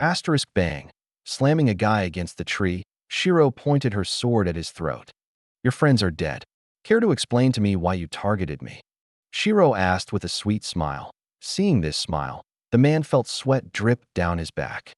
Asterisk bang. Slamming a guy against the tree, Shiro pointed her sword at his throat. Your friends are dead. Care to explain to me why you targeted me? Shiro asked with a sweet smile. Seeing this smile, the man felt sweat drip down his back.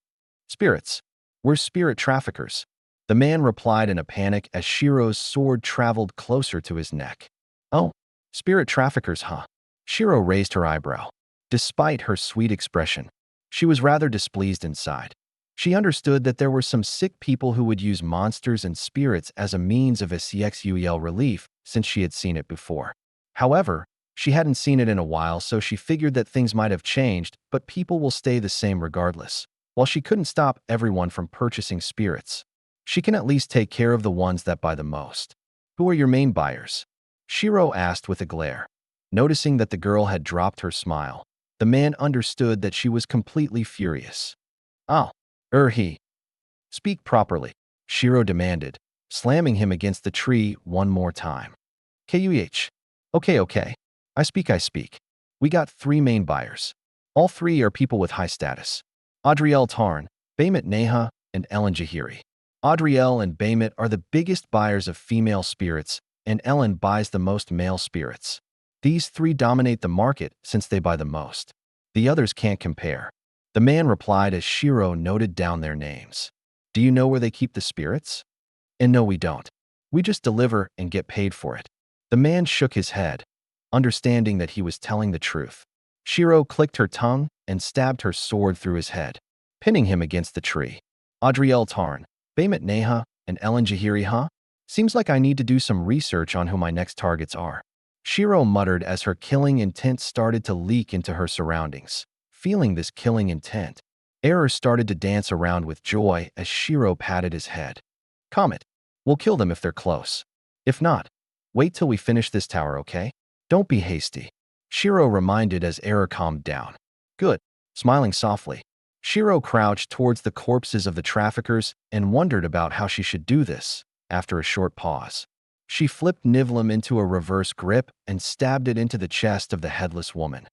Spirits. We're spirit traffickers. The man replied in a panic as Shiro's sword traveled closer to his neck. Oh, spirit traffickers, huh? Shiro raised her eyebrow. Despite her sweet expression, she was rather displeased inside. She understood that there were some sick people who would use monsters and spirits as a means of sexual relief since she had seen it before. However, she hadn't seen it in a while, so she figured that things might have changed, but people will stay the same regardless. While she couldn't stop everyone from purchasing spirits, she can at least take care of the ones that buy the most. Who are your main buyers? Shiro asked with a glare. Noticing that the girl had dropped her smile, the man understood that she was completely furious. Oh, he. Speak properly, Shiro demanded, slamming him against the tree one more time. Kuh. Okay. I speak. We got 3 main buyers. All 3 are people with high status. Adriel Tarn, Baymet Neha, and Ellen Jahiri. Adriel and Baymet are the biggest buyers of female spirits, and Ellen buys the most male spirits. These 3 dominate the market since they buy the most. The others can't compare. The man replied as Shiro noted down their names. Do you know where they keep the spirits? And no, we don't. We just deliver and get paid for it. The man shook his head, understanding that he was telling the truth. Shiro clicked her tongue and stabbed her sword through his head, pinning him against the tree. Adriel Tarn, Baymet Neha, and Ellen Jahiri, huh? Seems like I need to do some research on who my next targets are. Shiro muttered as her killing intent started to leak into her surroundings. Feeling this killing intent, Error started to dance around with joy as Shiro patted his head. Comet, we'll kill them if they're close. If not, wait till we finish this tower, okay? Don't be hasty. Shiro reminded as Error calmed down. Good. Smiling softly, Shiro crouched towards the corpses of the traffickers and wondered about how she should do this. After a short pause, she flipped Nivlim into a reverse grip and stabbed it into the chest of the headless woman.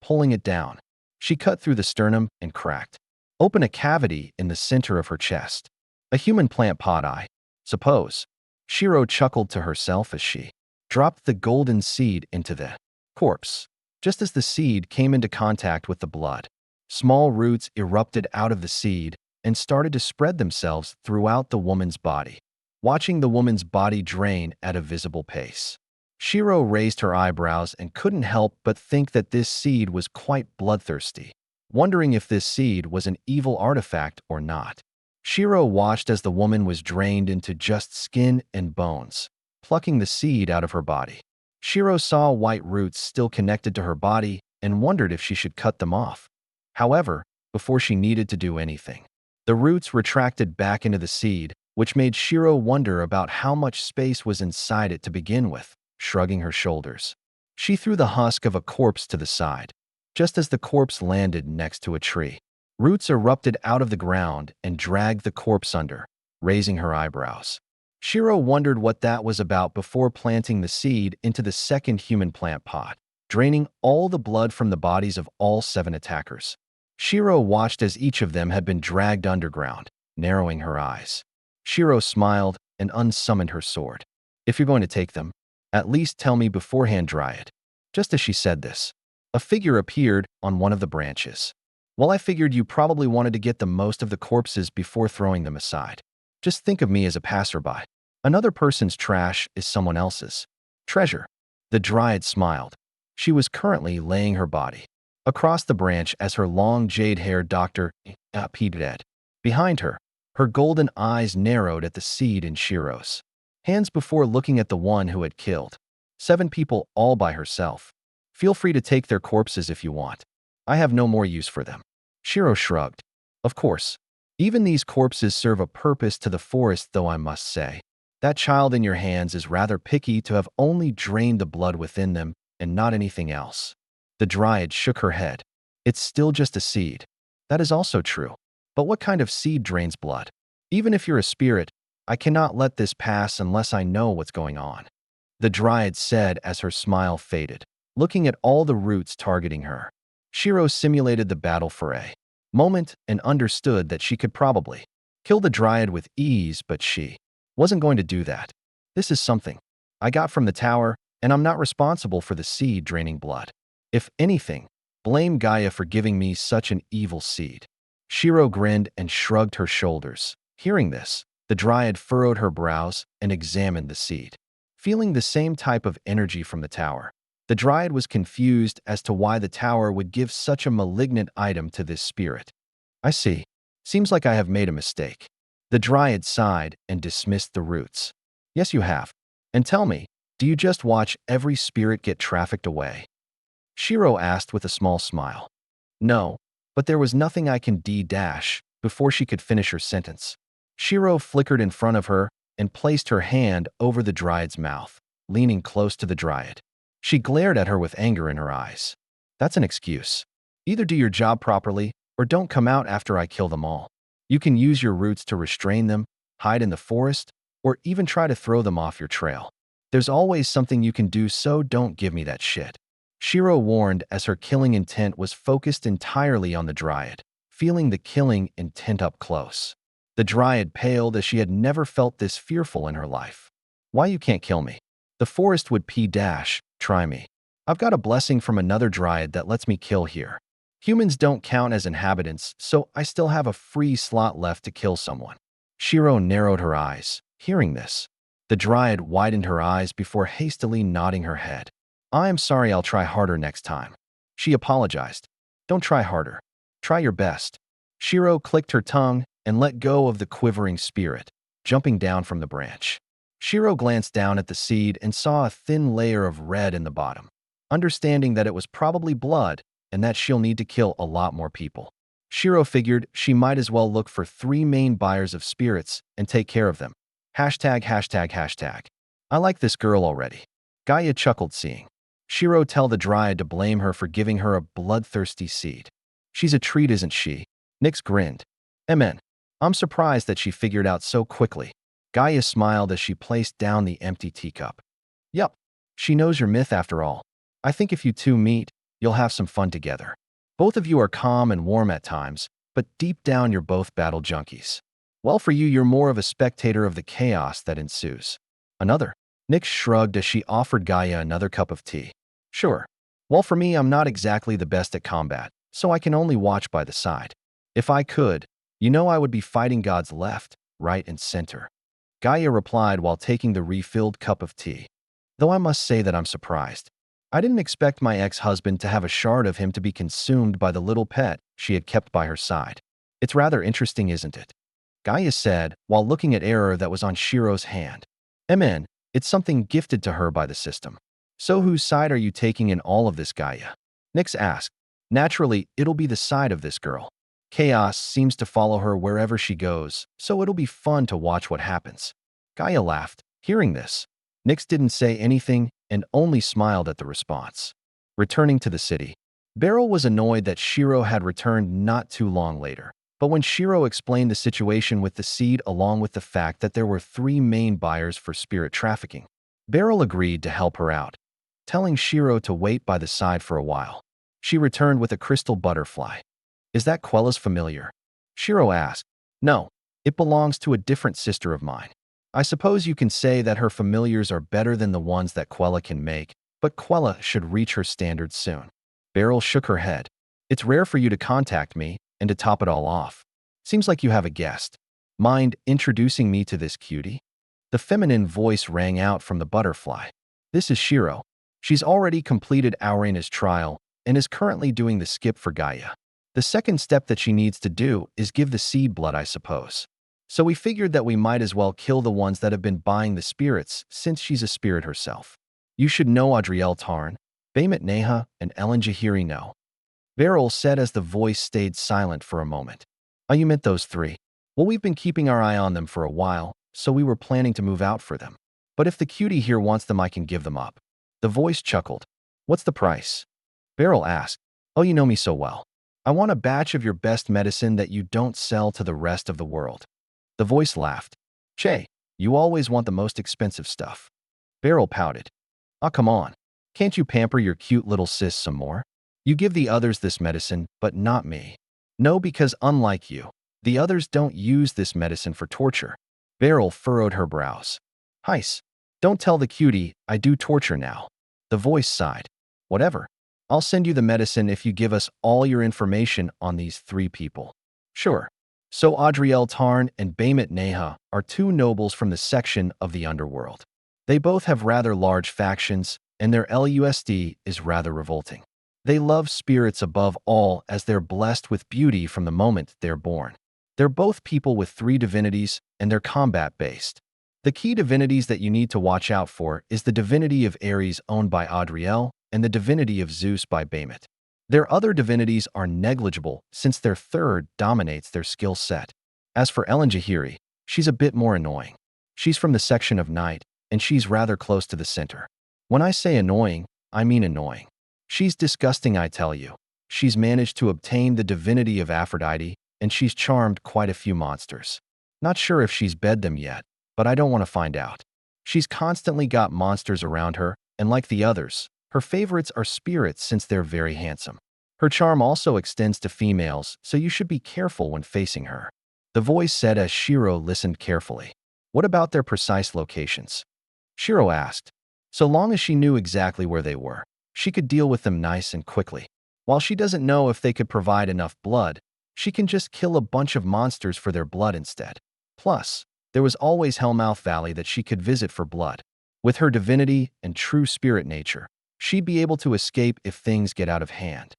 Pulling it down, she cut through the sternum and cracked open a cavity in the center of her chest. A human plant pot, I suppose. Shiro chuckled to herself as she dropped the golden seed into the corpse. Just as the seed came into contact with the blood, small roots erupted out of the seed and started to spread themselves throughout the woman's body, watching the woman's body drain at a visible pace. Shiro raised her eyebrows and couldn't help but think that this seed was quite bloodthirsty, wondering if this seed was an evil artifact or not. Shiro watched as the woman was drained into just skin and bones, plucking the seed out of her body. Shiro saw white roots still connected to her body and wondered if she should cut them off. However, before she needed to do anything, the roots retracted back into the seed, which made Shiro wonder about how much space was inside it to begin with. Shrugging her shoulders, she threw the husk of a corpse to the side. Just as the corpse landed next to a tree, roots erupted out of the ground and dragged the corpse under, raising her eyebrows. Shiro wondered what that was about before planting the seed into the second human plant pot, draining all the blood from the bodies of all 7 attackers. Shiro watched as each of them had been dragged underground, narrowing her eyes. Shiro smiled and unsummoned her sword. If you're going to take them, at least tell me beforehand, Dryad. Just as she said this, a figure appeared on one of the branches. Well, I figured you probably wanted to get the most of the corpses before throwing them aside. Just think of me as a passerby. Another person's trash is someone else's treasure. The Dryad smiled. She was currently laying her body across the branch as her long jade-haired doctor peed. Behind her, her golden eyes narrowed at the seed in Shiro's hands before looking at the one who had killed 7 people all by herself. Feel free to take their corpses if you want. I have no more use for them. Shiro shrugged. Of course, even these corpses serve a purpose to the forest, though I must say, that child in your hands is rather picky to have only drained the blood within them and not anything else. The Dryad shook her head. It's still just a seed. That is also true. But what kind of seed drains blood? Even if you're a spirit, I cannot let this pass unless I know what's going on. The Dryad said as her smile faded, looking at all the roots targeting her. Shiro simulated the battle foray. moment and understood that she could probably kill the dryad with ease, but she wasn't going to do that. This is something I got from the tower, and I'm not responsible for the seed draining blood. If anything, blame Gaia for giving me such an evil seed. Shiro grinned and shrugged her shoulders. Hearing this, the dryad furrowed her brows and examined the seed. Feeling the same type of energy from the tower, the dryad was confused as to why the tower would give such a malignant item to this spirit. I see. Seems like I have made a mistake. The dryad sighed and dismissed the roots. Yes, you have. And tell me, do you just watch every spirit get trafficked away? Shiro asked with a small smile. No, but there was nothing I can d-dash before she could finish her sentence. Shiro flickered in front of her and placed her hand over the dryad's mouth, leaning close to the dryad. She glared at her with anger in her eyes. That's an excuse. Either do your job properly or don't come out after I kill them all. You can use your roots to restrain them, hide in the forest, or even try to throw them off your trail. There's always something you can do, so don't give me that shit. Shiro warned as her killing intent was focused entirely on the dryad, feeling the killing intent up close. The dryad paled as she had never felt this fearful in her life. Why you can't kill me? The forest would try me. I've got a blessing from another dryad that lets me kill here. Humans don't count as inhabitants, so I still have a free slot left to kill someone. Shiro narrowed her eyes. Hearing this, the dryad widened her eyes before hastily nodding her head. I'm sorry, I'll try harder next time. She apologized. Don't try harder. Try your best. Shiro clicked her tongue and let go of the quivering spirit, jumping down from the branch. Shiro glanced down at the seed and saw a thin layer of red in the bottom. Understanding that it was probably blood and that she'll need to kill a lot more people, Shiro figured she might as well look for 3 main buyers of spirits and take care of them. ####. I like this girl already. Gaia chuckled seeing Shiro tell the dryad to blame her for giving her a bloodthirsty seed. She's a treat, isn't she? Nyx grinned. Amen. I'm surprised that she figured out so quickly. Gaia smiled as she placed down the empty teacup. Yup, she knows your myth after all. I think if you two meet, you'll have some fun together. Both of you are calm and warm at times, but deep down you're both battle junkies. Well, for you, you're more of a spectator of the chaos that ensues. Another. Nyx shrugged as she offered Gaia another cup of tea. Sure. Well, for me, I'm not exactly the best at combat, so I can only watch by the side. If I could, I would be fighting gods left, right, and center. Gaia replied while taking the refilled cup of tea. Though I must say that I'm surprised. I didn't expect my ex-husband to have a shard of him to be consumed by the little pet she had kept by her side. It's rather interesting, isn't it? Gaia said while looking at error that was on Shiro's hand. Amen, it's something gifted to her by the system. So whose side are you taking in all of this, Gaia? Nyx asked. Naturally, it'll be the side of this girl. Chaos seems to follow her wherever she goes, so it'll be fun to watch what happens. Gaia laughed. Hearing this, Nyx didn't say anything and only smiled at the response. Returning to the city, Beryl was annoyed that Shiro had returned not too long later. But when Shiro explained the situation with the seed along with the fact that there were 3 main buyers for spirit trafficking, Beryl agreed to help her out, telling Shiro to wait by the side for a while. She returned with a crystal butterfly. Is that Quella's familiar? Shiro asked. No, it belongs to a different sister of mine. I suppose you can say that her familiars are better than the ones that Quella can make, but Quella should reach her standards soon. Beryl shook her head. It's rare for you to contact me, and to top it all off, seems like you have a guest. Mind introducing me to this cutie? The feminine voice rang out from the butterfly. This is Shiro. She's already completed Aurena's trial and is currently doing the skip for Gaia. The second step that she needs to do is give the seed blood, I suppose. So we figured that we might as well kill the ones that have been buying the spirits since she's a spirit herself. You should know Adrielle Tarn, Baymet Neha, and Ellen Jahiri know. Beryl said as the voice stayed silent for a moment. Oh, you meant those 3? Well, we've been keeping our eye on them for a while, so we were planning to move out for them. But if the cutie here wants them, I can give them up. The voice chuckled. What's the price? Beryl asked. Oh, you know me so well. I want a batch of your best medicine that you don't sell to the rest of the world. The voice laughed. Che, you always want the most expensive stuff. Beryl pouted. Oh, come on. Can't you pamper your cute little sis some more? You give the others this medicine, but not me. No, because unlike you, the others don't use this medicine for torture. Beryl furrowed her brows. Heis. Don't tell the cutie I do torture now. The voice sighed. Whatever. I'll send you the medicine if you give us all your information on these 3 people. Sure. So Adriel Tarn and Baymet Neha are 2 nobles from the section of the underworld. They both have rather large factions, and their LUSD is rather revolting. They love spirits above all as they're blessed with beauty from the moment they're born. They're both people with 3 divinities, and they're combat-based. The key divinities that you need to watch out for is the divinity of Ares owned by Adriel and the divinity of Zeus by Baymet. Their other divinities are negligible since their third dominates their skill set. As for Ellen Jahiri, she's a bit more annoying. She's from the section of night, and she's rather close to the center. When I say annoying, I mean annoying. She's disgusting, I tell you. She's managed to obtain the divinity of Aphrodite, and she's charmed quite a few monsters. Not sure if she's bed them yet, but I don't want to find out. She's constantly got monsters around her, and like the others, her favorites are spirits since they're very handsome. Her charm also extends to females, so you should be careful when facing her. The voice said as Shiro listened carefully. What about their precise locations? Shiro asked. So long as she knew exactly where they were, she could deal with them nice and quickly. While she doesn't know if they could provide enough blood, she can just kill a bunch of monsters for their blood instead. Plus, there was always Hellmouth Valley that she could visit for blood. With her divinity and true spirit nature, she'd be able to escape if things get out of hand.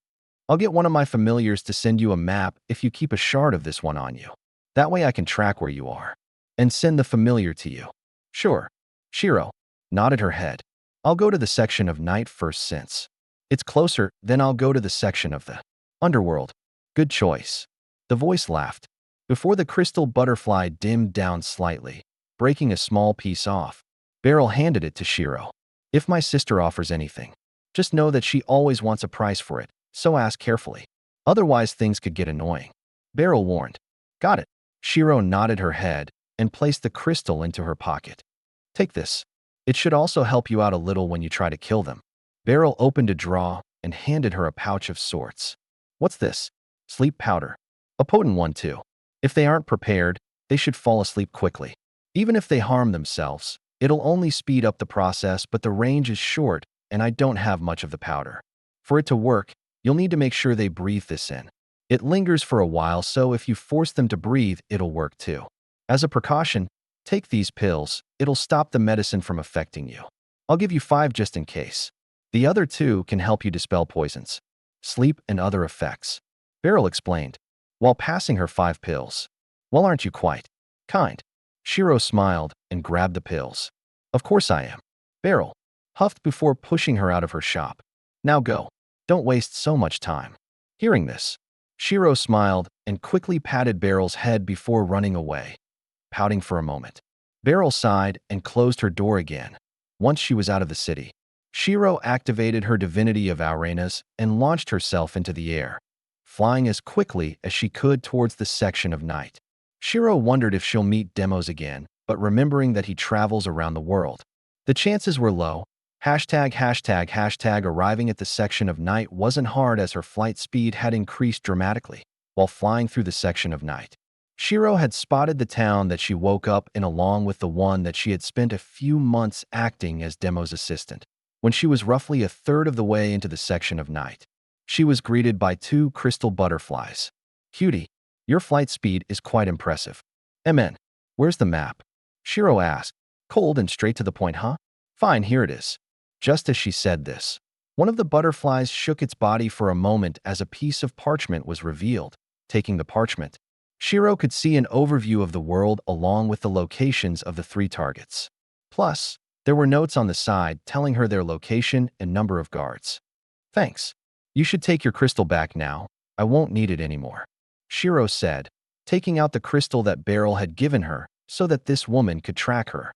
I'll get one of my familiars to send you a map if you keep a shard of this one on you. That way I can track where you are. And send the familiar to you. Sure. Shiro nodded her head. I'll go to the section of night first since it's closer, then I'll go to the section of the underworld. Good choice. The voice laughed. Before the crystal butterfly dimmed down slightly, breaking a small piece off, Beryl handed it to Shiro. If my sister offers anything, just know that she always wants a price for it, so ask carefully. Otherwise things could get annoying. Beryl warned. Got it. Shiro nodded her head and placed the crystal into her pocket. Take this. It should also help you out a little when you try to kill them. Beryl opened a drawer and handed her a pouch of sorts. What's this? Sleep powder. A potent one too. If they aren't prepared, they should fall asleep quickly. Even if they harm themselves, it'll only speed up the process, but the range is short and I don't have much of the powder. For it to work, you'll need to make sure they breathe this in. It lingers for a while, so if you force them to breathe, it'll work too. As a precaution, take these pills. It'll stop the medicine from affecting you. I'll give you 5 just in case. The other 2 can help you dispel poisons, sleep, and other effects. Beryl explained, while passing her 5 pills. Well, aren't you quite kind? Shiro smiled and grabbed the pills. Of course I am. Beryl huffed before pushing her out of her shop. Now go. Don't waste so much time. Hearing this, Shiro smiled and quickly patted Beryl's head before running away, pouting for a moment. Beryl sighed and closed her door again. Once she was out of the city, Shiro activated her divinity of Arenas and launched herself into the air, flying as quickly as she could towards the section of night. Shiro wondered if she'll meet Demos again, but remembering that he travels around the world, the chances were low. Arriving at the section of night wasn't hard as her flight speed had increased dramatically while flying through the section of night. Shiro had spotted the town that she woke up in along with the one that she had spent a few months acting as Demo's assistant. When she was roughly a third of the way into the section of night, she was greeted by 2 crystal butterflies. Cutie, your flight speed is quite impressive. MN, where's the map? Shiro asked, cold and straight to the point, huh? Fine, here it is. Just as she said this, one of the butterflies shook its body for a moment as a piece of parchment was revealed. Taking the parchment, Shiro could see an overview of the world along with the locations of the 3 targets. Plus, there were notes on the side telling her their location and number of guards. Thanks. You should take your crystal back now. I won't need it anymore. Shiro said, taking out the crystal that Beryl had given her so that this woman could track her.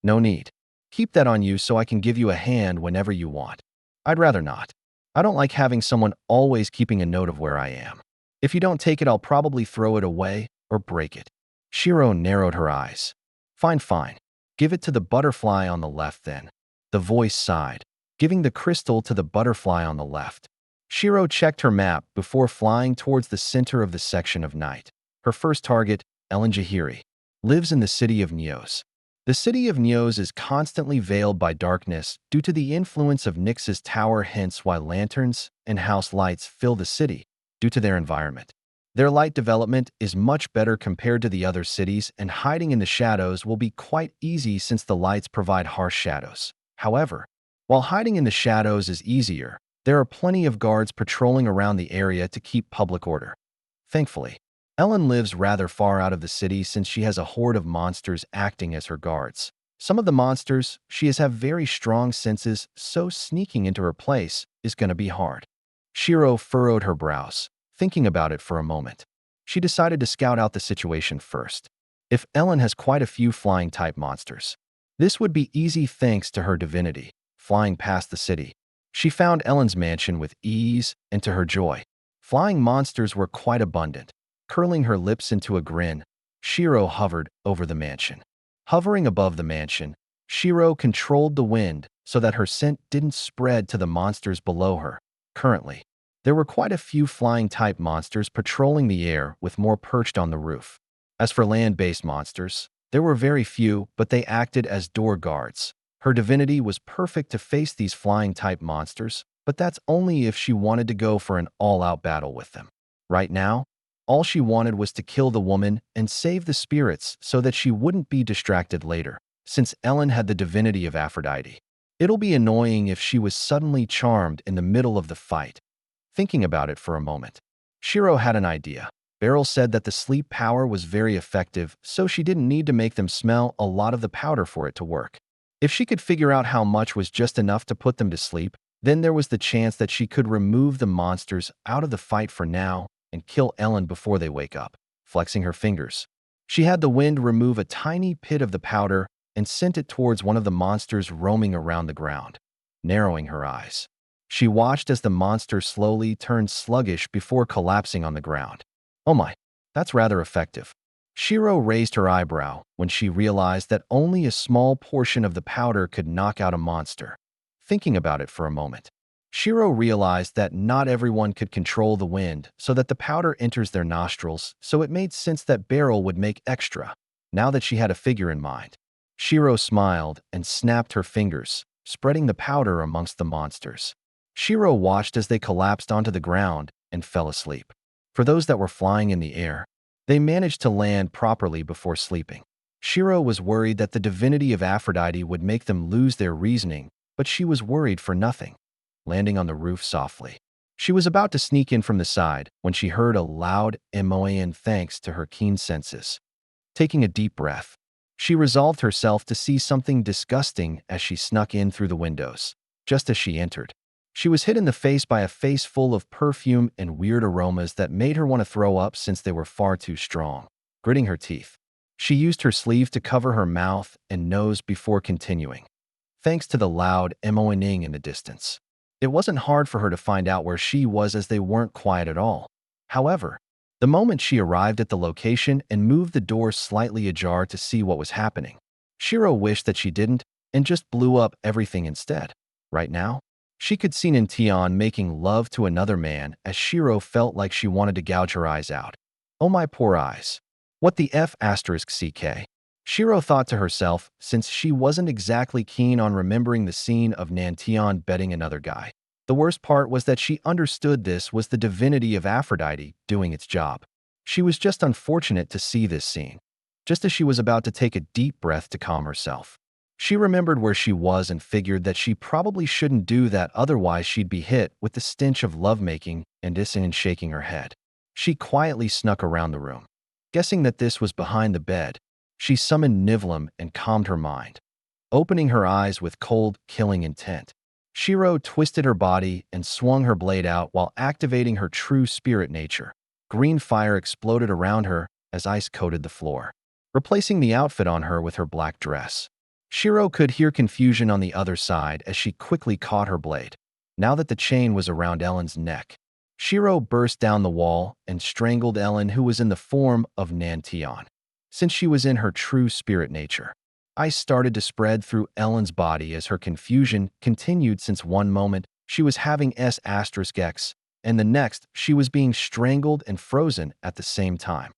No need. Keep that on you so I can give you a hand whenever you want. I'd rather not. I don't like having someone always keeping a note of where I am. If you don't take it, I'll probably throw it away or break it. Shiro narrowed her eyes. Fine, fine. Give it to the butterfly on the left then. The voice sighed, giving the crystal to the butterfly on the left. Shiro checked her map before flying towards the center of the section of night. Her first target, Ellen Jahiri, lives in the city of Neos. The city of Neos is constantly veiled by darkness due to the influence of Nyx's tower, hence why lanterns and house lights fill the city due to their environment. Their light development is much better compared to the other cities, and hiding in the shadows will be quite easy since the lights provide harsh shadows. However, while hiding in the shadows is easier, there are plenty of guards patrolling around the area to keep public order. Thankfully, Ellen lives rather far out of the city since she has a horde of monsters acting as her guards. Some of the monsters she has have very strong senses, so sneaking into her place is going to be hard. Shiro furrowed her brows, thinking about it for a moment. She decided to scout out the situation first. If Ellen has quite a few flying-type monsters, this would be easy thanks to her divinity. Flying past the city, she found Ellen's mansion with ease, and to her joy, flying monsters were quite abundant. Curling her lips into a grin, Shiro hovered over the mansion. Hovering above the mansion, Shiro controlled the wind so that her scent didn't spread to the monsters below her. Currently, there were quite a few flying-type monsters patrolling the air, with more perched on the roof. As for land-based monsters, there were very few, but they acted as door guards. Her divinity was perfect to face these flying-type monsters, but that's only if she wanted to go for an all-out battle with them. Right now, all she wanted was to kill the woman and save the spirits so that she wouldn't be distracted later. Since Ellen had the divinity of Aphrodite, it'll be annoying if she was suddenly charmed in the middle of the fight. Thinking about it for a moment, Shiro had an idea. Beryl said that the sleep power was very effective, so she didn't need to make them smell a lot of the powder for it to work. If she could figure out how much was just enough to put them to sleep, then there was the chance that she could remove the monsters out of the fight for now and kill Ellen before they wake up. Flexing her fingers, she had the wind remove a tiny pit of the powder and sent it towards one of the monsters roaming around the ground. Narrowing her eyes, she watched as the monster slowly turned sluggish before collapsing on the ground. Oh my, that's rather effective. Shiro raised her eyebrow when she realized that only a small portion of the powder could knock out a monster. Thinking about it for a moment, Shiro realized that not everyone could control the wind so that the powder enters their nostrils, so it made sense that Beryl would make extra. Now that she had a figure in mind, Shiro smiled and snapped her fingers, spreading the powder amongst the monsters. Shiro watched as they collapsed onto the ground and fell asleep. For those that were flying in the air, they managed to land properly before sleeping. Shiro was worried that the divinity of Aphrodite would make them lose their reasoning, but she was worried for nothing. Landing on the roof softly, she was about to sneak in from the side when she heard a loud MOAN thanks to her keen senses. Taking a deep breath, she resolved herself to see something disgusting as she snuck in through the windows. Just as she entered, she was hit in the face by a face full of perfume and weird aromas that made her want to throw up since they were far too strong. Gritting her teeth, she used her sleeve to cover her mouth and nose before continuing. Thanks to the loud MOANing in the distance, it wasn't hard for her to find out where she was as they weren't quiet at all. However, the moment she arrived at the location and moved the door slightly ajar to see what was happening, Shiro wished that she didn't and just blew up everything instead. Right now, she could see Nantion making love to another man as Shiro felt like she wanted to gouge her eyes out. Oh my poor eyes. What the F***CK? Shiro thought to herself, since she wasn't exactly keen on remembering the scene of Nantion betting another guy. The worst part was that she understood this was the divinity of Aphrodite doing its job. She was just unfortunate to see this scene. Just as she was about to take a deep breath to calm herself, she remembered where she was and figured that she probably shouldn't do that, otherwise she'd be hit with the stench of lovemaking and dissonant. Shaking her head, she quietly snuck around the room. Guessing that this was behind the bed, she summoned Nivlim and calmed her mind. Opening her eyes with cold, killing intent, Shiro twisted her body and swung her blade out while activating her true spirit nature. Green fire exploded around her as ice coated the floor, replacing the outfit on her with her black dress. Shiro could hear confusion on the other side as she quickly caught her blade. Now that the chain was around Ellen's neck, Shiro burst down the wall and strangled Ellen, who was in the form of Nantion. Since she was in her true spirit nature, ice started to spread through Ellen's body as her confusion continued. Since one moment, she was having S**X, and the next, she was being strangled and frozen at the same time.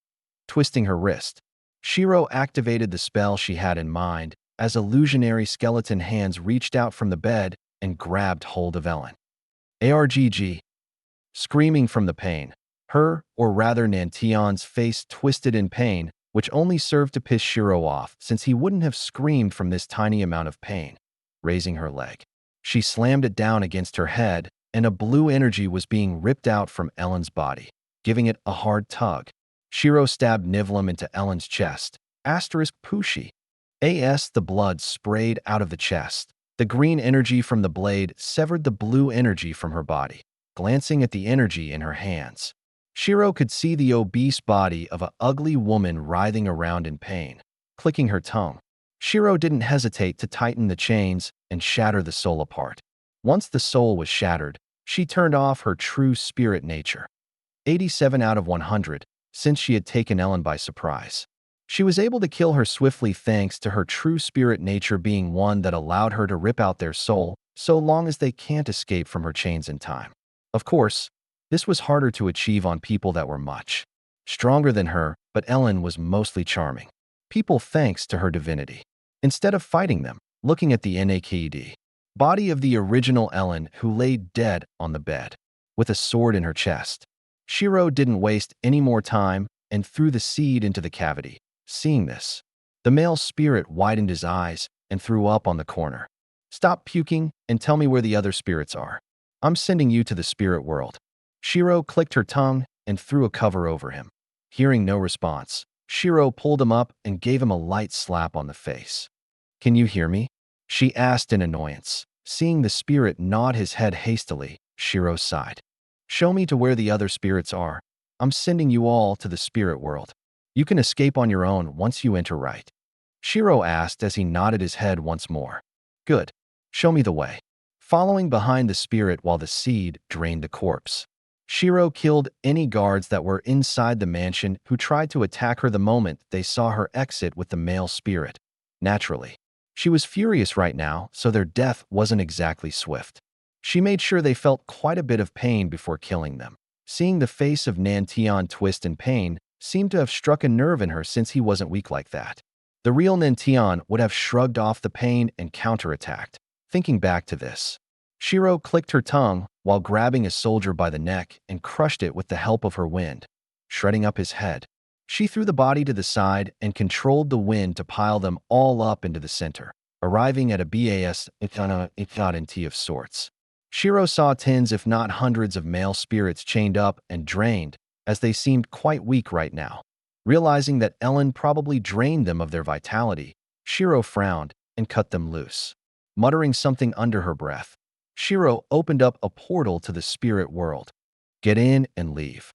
Twisting her wrist, Shiro activated the spell she had in mind as illusionary skeleton hands reached out from the bed and grabbed hold of Ellen. ARGG. Screaming from the pain, her, or rather Nantion's face twisted in pain, which only served to piss Shiro off since he wouldn't have screamed from this tiny amount of pain. Raising her leg, she slammed it down against her head, and a blue energy was being ripped out from Ellen's body, giving it a hard tug. Shiro stabbed Nivellum into Ellen's chest. *Pushi. The blood sprayed out of the chest. The green energy from the blade severed the blue energy from her body. Glancing at the energy in her hands, Shiro could see the obese body of an ugly woman writhing around in pain. Clicking her tongue, Shiro didn't hesitate to tighten the chains and shatter the soul apart. Once the soul was shattered, she turned off her true spirit nature. 87 out of 100, since she had taken Ellen by surprise. She was able to kill her swiftly thanks to her true spirit nature being one that allowed her to rip out their soul so long as they can't escape from her chains in time. Of course, this was harder to achieve on people that were much stronger than her, but Ellen was mostly charming people thanks to her divinity. Instead of fighting them, looking at the naked body of the original Ellen who lay dead on the bed with a sword in her chest, Shiro didn't waste any more time and threw the seed into the cavity. Seeing this, the male spirit widened his eyes and threw up on the corner. "Stop puking and tell me where the other spirits are. I'm sending you to the spirit world." Shiro clicked her tongue and threw a cover over him. Hearing no response, Shiro pulled him up and gave him a light slap on the face. "Can you hear me?" she asked in annoyance. Seeing the spirit nod his head hastily, Shiro sighed. "Show me to where the other spirits are. I'm sending you all to the spirit world. You can escape on your own once you enter, right?" Shiro asked as he nodded his head once more. "Good. Show me the way." Following behind the spirit while the seed drained the corpse, Shiro killed any guards that were inside the mansion who tried to attack her the moment they saw her exit with the male spirit. Naturally, she was furious right now, so their death wasn't exactly swift. She made sure they felt quite a bit of pain before killing them. Seeing the face of Nantion twist in pain seemed to have struck a nerve in her since he wasn't weak like that. The real Nantion would have shrugged off the pain and counterattacked. Thinking back to this, Shiro clicked her tongue while grabbing a soldier by the neck and crushed it with the help of her wind, shredding up his head. She threw the body to the side and controlled the wind to pile them all up into the center, arriving at a bas of sorts. Shiro saw tens if not hundreds of male spirits chained up and drained, as they seemed quite weak right now. Realizing that Ellen probably drained them of their vitality, Shiro frowned and cut them loose. Muttering something under her breath, Shiro opened up a portal to the spirit world. "Get in and leave,"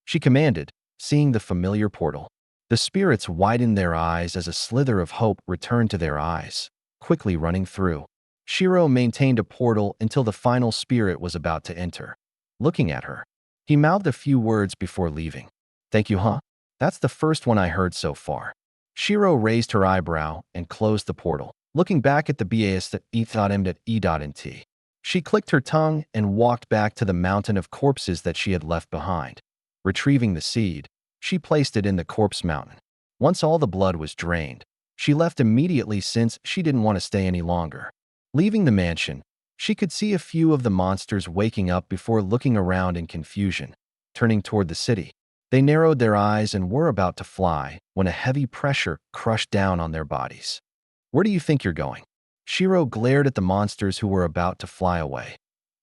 she commanded, seeing the familiar portal. The spirits widened their eyes as a slither of hope returned to their eyes, quickly running through. Shiro maintained a portal until the final spirit was about to enter. Looking at her, he mouthed a few words before leaving. "Thank you, huh? That's the first one I heard so far." Shiro raised her eyebrow and closed the portal, looking back at the bas.e.m.e.nt. She clicked her tongue and walked back to the mountain of corpses that she had left behind. Retrieving the seed, she placed it in the corpse mountain. Once all the blood was drained, she left immediately since she didn't want to stay any longer. Leaving the mansion, she could see a few of the monsters waking up before looking around in confusion. Turning toward the city, they narrowed their eyes and were about to fly when a heavy pressure crushed down on their bodies. "Where do you think you're going?" Shiro glared at the monsters who were about to fly away.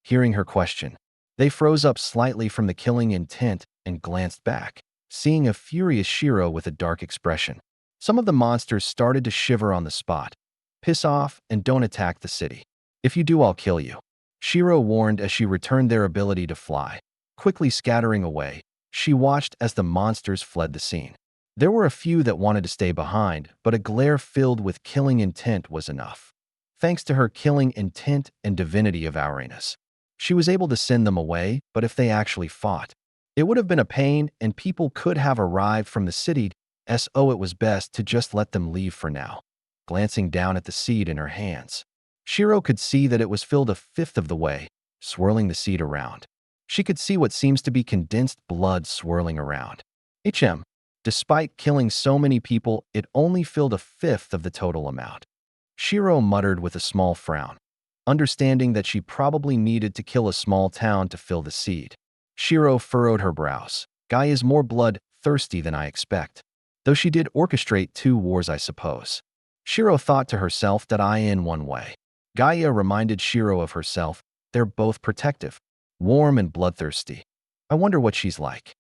Hearing her question, they froze up slightly from the killing intent and glanced back, seeing a furious Shiro with a dark expression. Some of the monsters started to shiver on the spot. "Piss off and don't attack the city. If you do, I'll kill you," Shiro warned as she returned their ability to fly. Quickly scattering away, she watched as the monsters fled the scene. There were a few that wanted to stay behind, but a glare filled with killing intent was enough. Thanks to her killing intent and divinity of Uranus, she was able to send them away, but if they actually fought, it would have been a pain and people could have arrived from the city, so it was best to just let them leave for now. Glancing down at the seed in her hands, Shiro could see that it was filled a fifth of the way, swirling the seed around. She could see what seems to be condensed blood swirling around. Despite killing so many people, it only filled a fifth of the total amount. Shiro muttered with a small frown, understanding that she probably needed to kill a small town to fill the seed. Shiro furrowed her brows. Guy is more blood-thirsty than I expect. Though she did orchestrate 2 wars, I suppose. Shiro thought to herself that in one way. Gaia reminded Shiro of herself. They're both protective, warm and bloodthirsty. I wonder what she's like.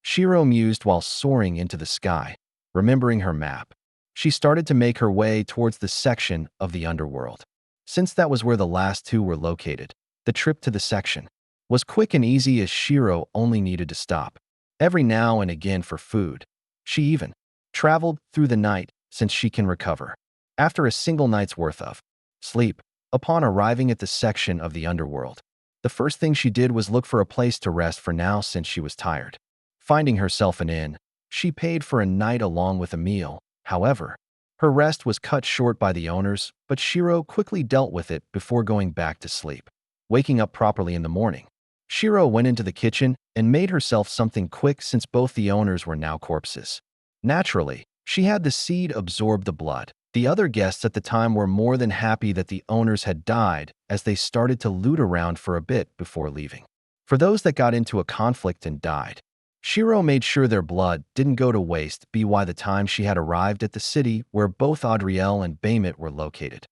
Shiro mused while soaring into the sky, remembering her map. She started to make her way towards the section of the underworld. Since that was where the last 2 were located, the trip to the section was quick and easy as Shiro only needed to stop every now and again for food. She even traveled through the night since she can recover after a single night's worth of sleep. Upon arriving at the section of the underworld, the first thing she did was look for a place to rest for now since she was tired. Finding herself an inn, she paid for a night along with a meal. However, her rest was cut short by the owners, but Shiro quickly dealt with it before going back to sleep. Waking up properly in the morning, Shiro went into the kitchen and made herself something quick since both the owners were now corpses. Naturally, she had the seed absorb the blood. The other guests at the time were more than happy that the owners had died as they started to loot around for a bit before leaving. For those that got into a conflict and died, Shiro made sure their blood didn't go to waste by the time she had arrived at the city where both Adriel and Baymit were located.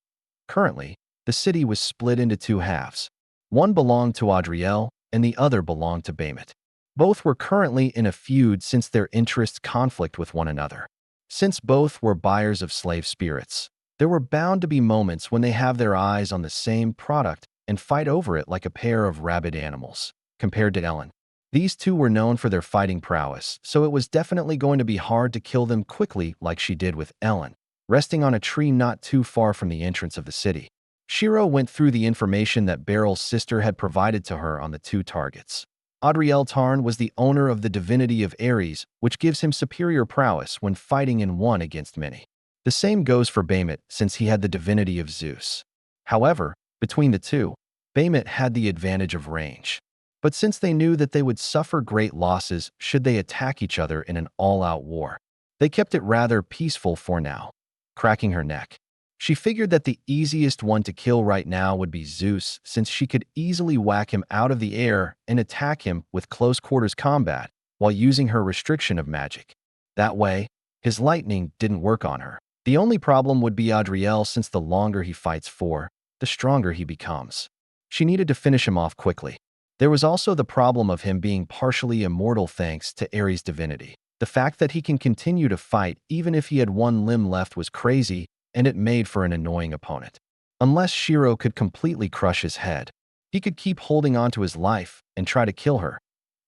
Currently, the city was split into 2 halves. One belonged to Adriel and the other belonged to Baymit. Both were currently in a feud since their interests conflict with one another. Since both were buyers of slave spirits, there were bound to be moments when they have their eyes on the same product and fight over it like a pair of rabid animals. Compared to Ellen, these 2 were known for their fighting prowess, so it was definitely going to be hard to kill them quickly like she did with Ellen, resting on a tree not too far from the entrance of the city. Shiro went through the information that Beryl's sister had provided to her on the 2 targets. Adriel Tarn was the owner of the divinity of Ares, which gives him superior prowess when fighting in one against many. The same goes for Baymit, since he had the divinity of Zeus. However, between the 2, Baymit had the advantage of range. But since they knew that they would suffer great losses should they attack each other in an all-out war, they kept it rather peaceful for now. Cracking her neck, she figured that the easiest one to kill right now would be Zeus, since she could easily whack him out of the air and attack him with close-quarters combat while using her restriction of magic. That way, his lightning didn't work on her. The only problem would be Adriel, since the longer he fights for, the stronger he becomes. She needed to finish him off quickly. There was also the problem of him being partially immortal thanks to Ares' divinity. The fact that he can continue to fight even if he had one limb left was crazy, and it made for an annoying opponent. Unless Shiro could completely crush his head, he could keep holding on to his life and try to kill her.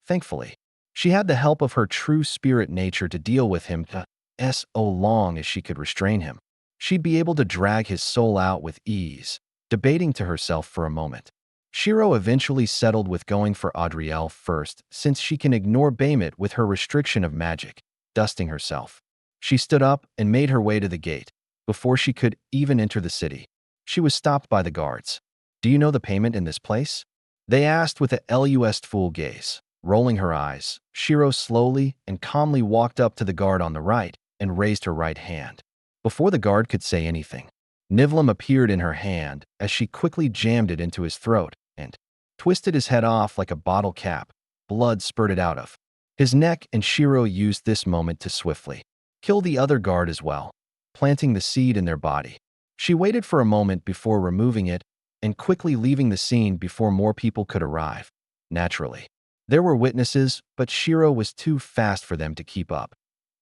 Thankfully, she had the help of her true spirit nature to deal with him so long as she could restrain him. She'd be able to drag his soul out with ease. Debating to herself for a moment, Shiro eventually settled with going for Adriel first, since she can ignore Baymit with her restriction of magic. Dusting herself, she stood up and made her way to the gate. Before she could even enter the city, she was stopped by the guards. "Do you know the payment in this place?" they asked with a lustful gaze. Rolling her eyes, Shiro slowly and calmly walked up to the guard on the right and raised her right hand. Before the guard could say anything, Nivlam appeared in her hand as she quickly jammed it into his throat and twisted his head off like a bottle cap. Blood spurted out of his neck, and Shiro used this moment to swiftly kill the other guard as well, planting the seed in their body. She waited for a moment before removing it and quickly leaving the scene before more people could arrive. Naturally, there were witnesses, but Shiro was too fast for them to keep up.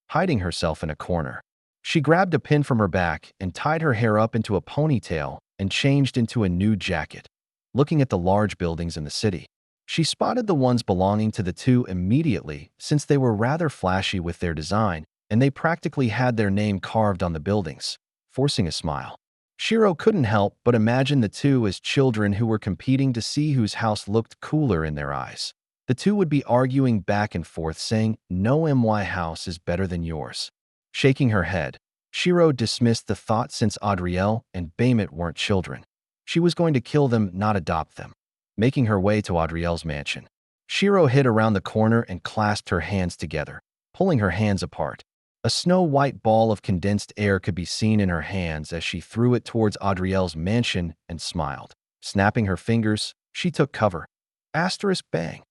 Hiding herself in a corner, she grabbed a pin from her back and tied her hair up into a ponytail and changed into a new jacket. Looking at the large buildings in the city, she spotted the ones belonging to the 2 immediately, since they were rather flashy with their design, and they practically had their name carved on the buildings. Forcing a smile, Shiro couldn't help but imagine the 2 as children who were competing to see whose house looked cooler in their eyes. The 2 would be arguing back and forth saying, "No my house is better than yours." Shaking her head, Shiro dismissed the thought since Adriel and Baymit weren't children. She was going to kill them, not adopt them. making her way to Adriel's mansion. Shiro hid around the corner and clasped her hands together, pulling her hands apart. A snow-white ball of condensed air could be seen in her hands as she threw it towards Adriel's mansion and smiled. Snapping her fingers, she took cover. Asterisk bang.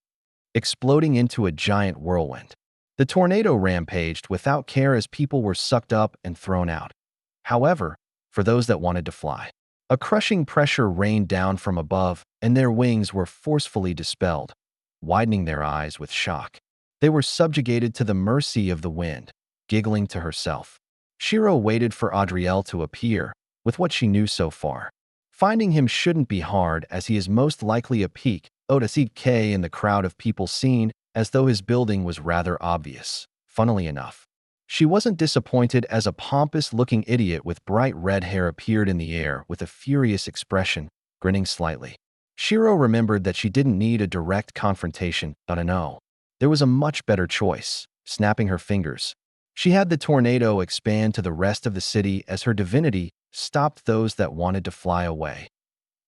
Exploding into a giant whirlwind. The tornado rampaged without care as people were sucked up and thrown out. However, for those that wanted to fly, a crushing pressure rained down from above, and their wings were forcefully dispelled, widening their eyes with shock. They were subjugated to the mercy of the wind, giggling to herself. Shiro waited for Adriel to appear, with what she knew so far. Finding him shouldn't be hard, as he is most likely a peak, anaesthetic in the crowd of people seen, as though his building was rather obvious. Funnily enough, she wasn't disappointed as a pompous-looking idiot with bright red hair appeared in the air with a furious expression, grinning slightly. Shiro remembered that she didn't need a direct confrontation, but no. There was a much better choice. Snapping her fingers, she had the tornado expand to the rest of the city as her divinity stopped those that wanted to fly away.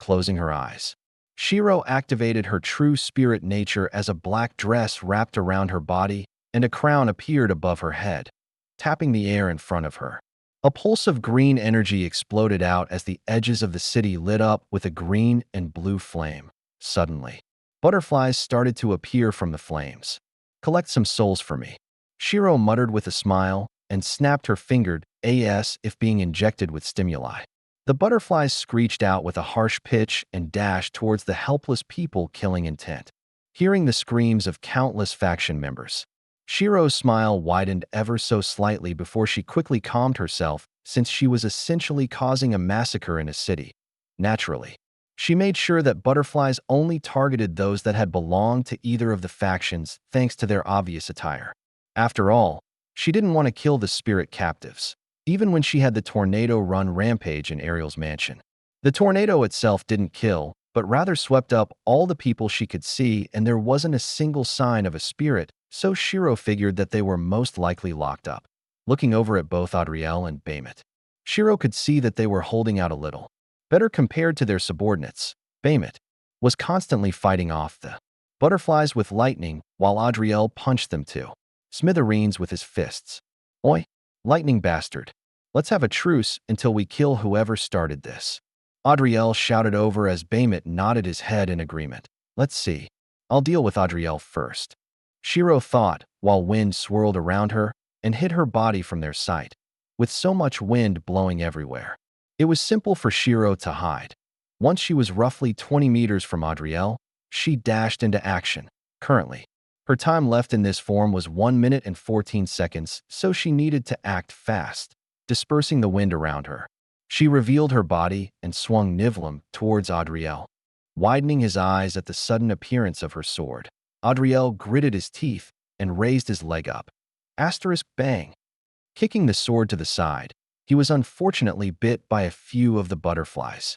Closing her eyes, Shiro activated her true spirit nature as a black dress wrapped around her body and a crown appeared above her head, tapping the air in front of her. A pulse of green energy exploded out as the edges of the city lit up with a green and blue flame. Suddenly, butterflies started to appear from the flames. Collect some souls for me, Shiro muttered with a smile and snapped her finger as if being injected with stimuli. The butterflies screeched out with a harsh pitch and dashed towards the helpless people, killing intent. Hearing the screams of countless faction members, Shiro's smile widened ever so slightly before she quickly calmed herself, since she was essentially causing a massacre in a city. Naturally, she made sure that butterflies only targeted those that had belonged to either of the factions, thanks to their obvious attire. After all, she didn't want to kill the spirit captives, even when she had the tornado run rampage in Ariel's mansion. The tornado itself didn't kill, but rather swept up all the people she could see, and there wasn't a single sign of a spirit, so Shiro figured that they were most likely locked up. Looking over at both Adriel and Baymet, Shiro could see that they were holding out a little better compared to their subordinates. Baymet was constantly fighting off the butterflies with lightning, while Adriel punched them to smithereens with his fists. Oi, lightning bastard. Let's have a truce until we kill whoever started this, Adriel shouted over as Baymet nodded his head in agreement. Let's see. I'll deal with Adriel first, Shiro thought, while wind swirled around her and hid her body from their sight. With so much wind blowing everywhere, it was simple for Shiro to hide. Once she was roughly 20 meters from Adriel, she dashed into action. Currently, her time left in this form was 1 minute and 14 seconds, so she needed to act fast, dispersing the wind around her. She revealed her body and swung Nivlim towards Adriel, widening his eyes at the sudden appearance of her sword. Adriel gritted his teeth and raised his leg up. Asterisk bang. Kicking the sword to the side, he was unfortunately bit by a few of the butterflies.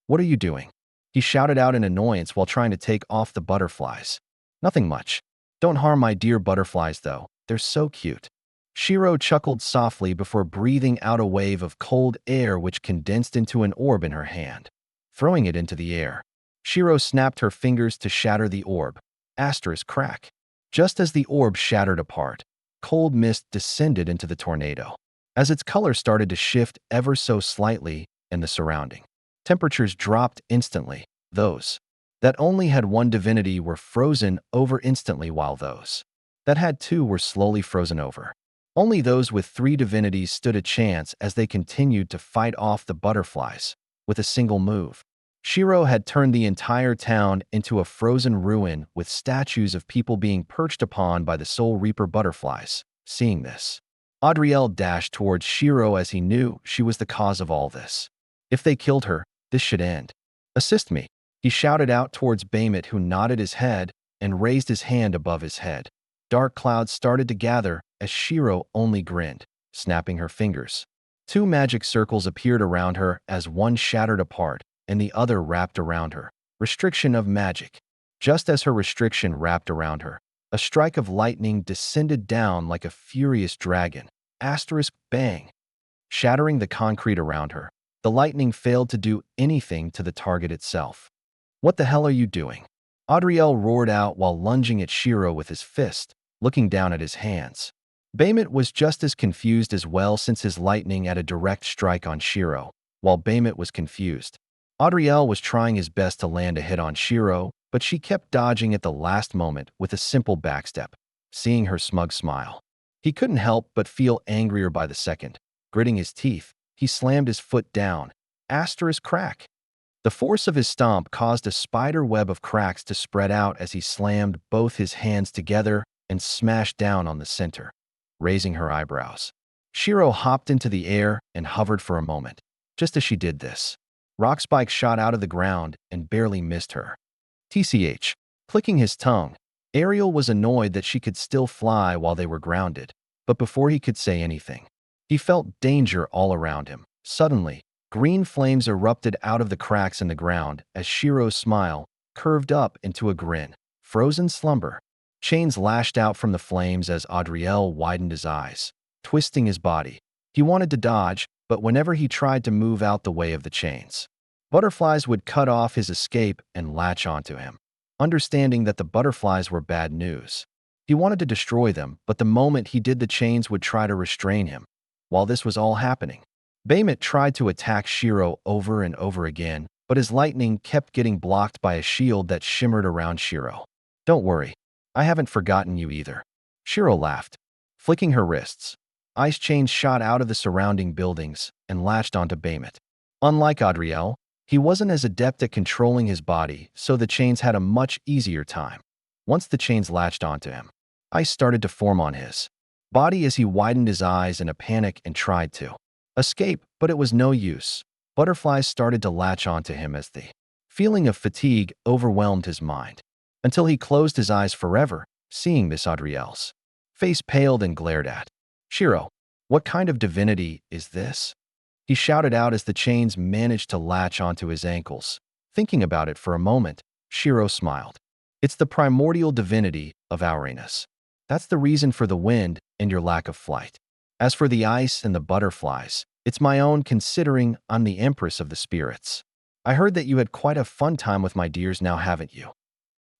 What are you doing? He shouted out in annoyance while trying to take off the butterflies. Nothing much. Don't harm my dear butterflies though, they're so cute. Shiro chuckled softly before breathing out a wave of cold air which condensed into an orb in her hand. Throwing it into the air, Shiro snapped her fingers to shatter the orb. Asterisk crack. Just as the orb shattered apart, cold mist descended into the tornado. As its color started to shift ever so slightly and the surrounding temperatures dropped instantly, those that only had one divinity were frozen over instantly, while those that had two were slowly frozen over. Only those with 3 divinities stood a chance as they continued to fight off the butterflies with a single move. Shiro had turned the entire town into a frozen ruin with statues of people being perched upon by the Soul Reaper butterflies. Seeing this, Adriel dashed towards Shiro as he knew she was the cause of all this. If they killed her, this should end. Assist me, he shouted out towards Baymet, who nodded his head and raised his hand above his head. Dark clouds started to gather as Shiro only grinned, snapping her fingers. 2 magic circles appeared around her as one shattered apart and the other wrapped around her. Restriction of magic. Just as her restriction wrapped around her, a strike of lightning descended down like a furious dragon. Asterisk bang. Shattering the concrete around her, the lightning failed to do anything to the target itself. What the hell are you doing? Adriel roared out while lunging at Shiro with his fist, looking down at his hands. Baemut was just as confused as well since his lightning had a direct strike on Shiro, while Baemut was confused. Adriel was trying his best to land a hit on Shiro, but she kept dodging at the last moment with a simple backstep. Seeing her smug smile, he couldn't help but feel angrier by the second. Gritting his teeth, he slammed his foot down. Asterisk crack. The force of his stomp caused a spider web of cracks to spread out as he slammed both his hands together and smashed down on the center, raising her eyebrows. Shiro hopped into the air and hovered for a moment. Just as she did this, rock spikes shot out of the ground and barely missed her. TCH. Clicking his tongue, Ariel was annoyed that she could still fly while they were grounded, but before he could say anything, he felt danger all around him. Suddenly, green flames erupted out of the cracks in the ground as Shiro's smile curved up into a grin. Frozen slumber. Chains lashed out from the flames as Adriel widened his eyes, twisting his body. He wanted to dodge, but whenever he tried to move out the way of the chains, butterflies would cut off his escape and latch onto him. Understanding that the butterflies were bad news, he wanted to destroy them, but the moment he did, the chains would try to restrain him. While this was all happening, Baemut tried to attack Shiro over and over again, but his lightning kept getting blocked by a shield that shimmered around Shiro. Don't worry, I haven't forgotten you either. Shiro laughed, flicking her wrists. Ice chains shot out of the surrounding buildings and latched onto Baemut. Unlike Adriel, he wasn't as adept at controlling his body, so the chains had a much easier time. Once the chains latched onto him, ice started to form on his body as he widened his eyes in a panic and tried to escape, but it was no use. Butterflies started to latch onto him as the feeling of fatigue overwhelmed his mind, until he closed his eyes forever. Seeing this, Adriel's face paled and glared at Shiro. What kind of divinity is this? He shouted out as the chains managed to latch onto his ankles. Thinking about it for a moment, Shiro smiled. It's the primordial divinity of Uranus. That's the reason for the wind and your lack of flight. As for the ice and the butterflies, it's my own, considering I'm the empress of the spirits. I heard that you had quite a fun time with my dears, now haven't you?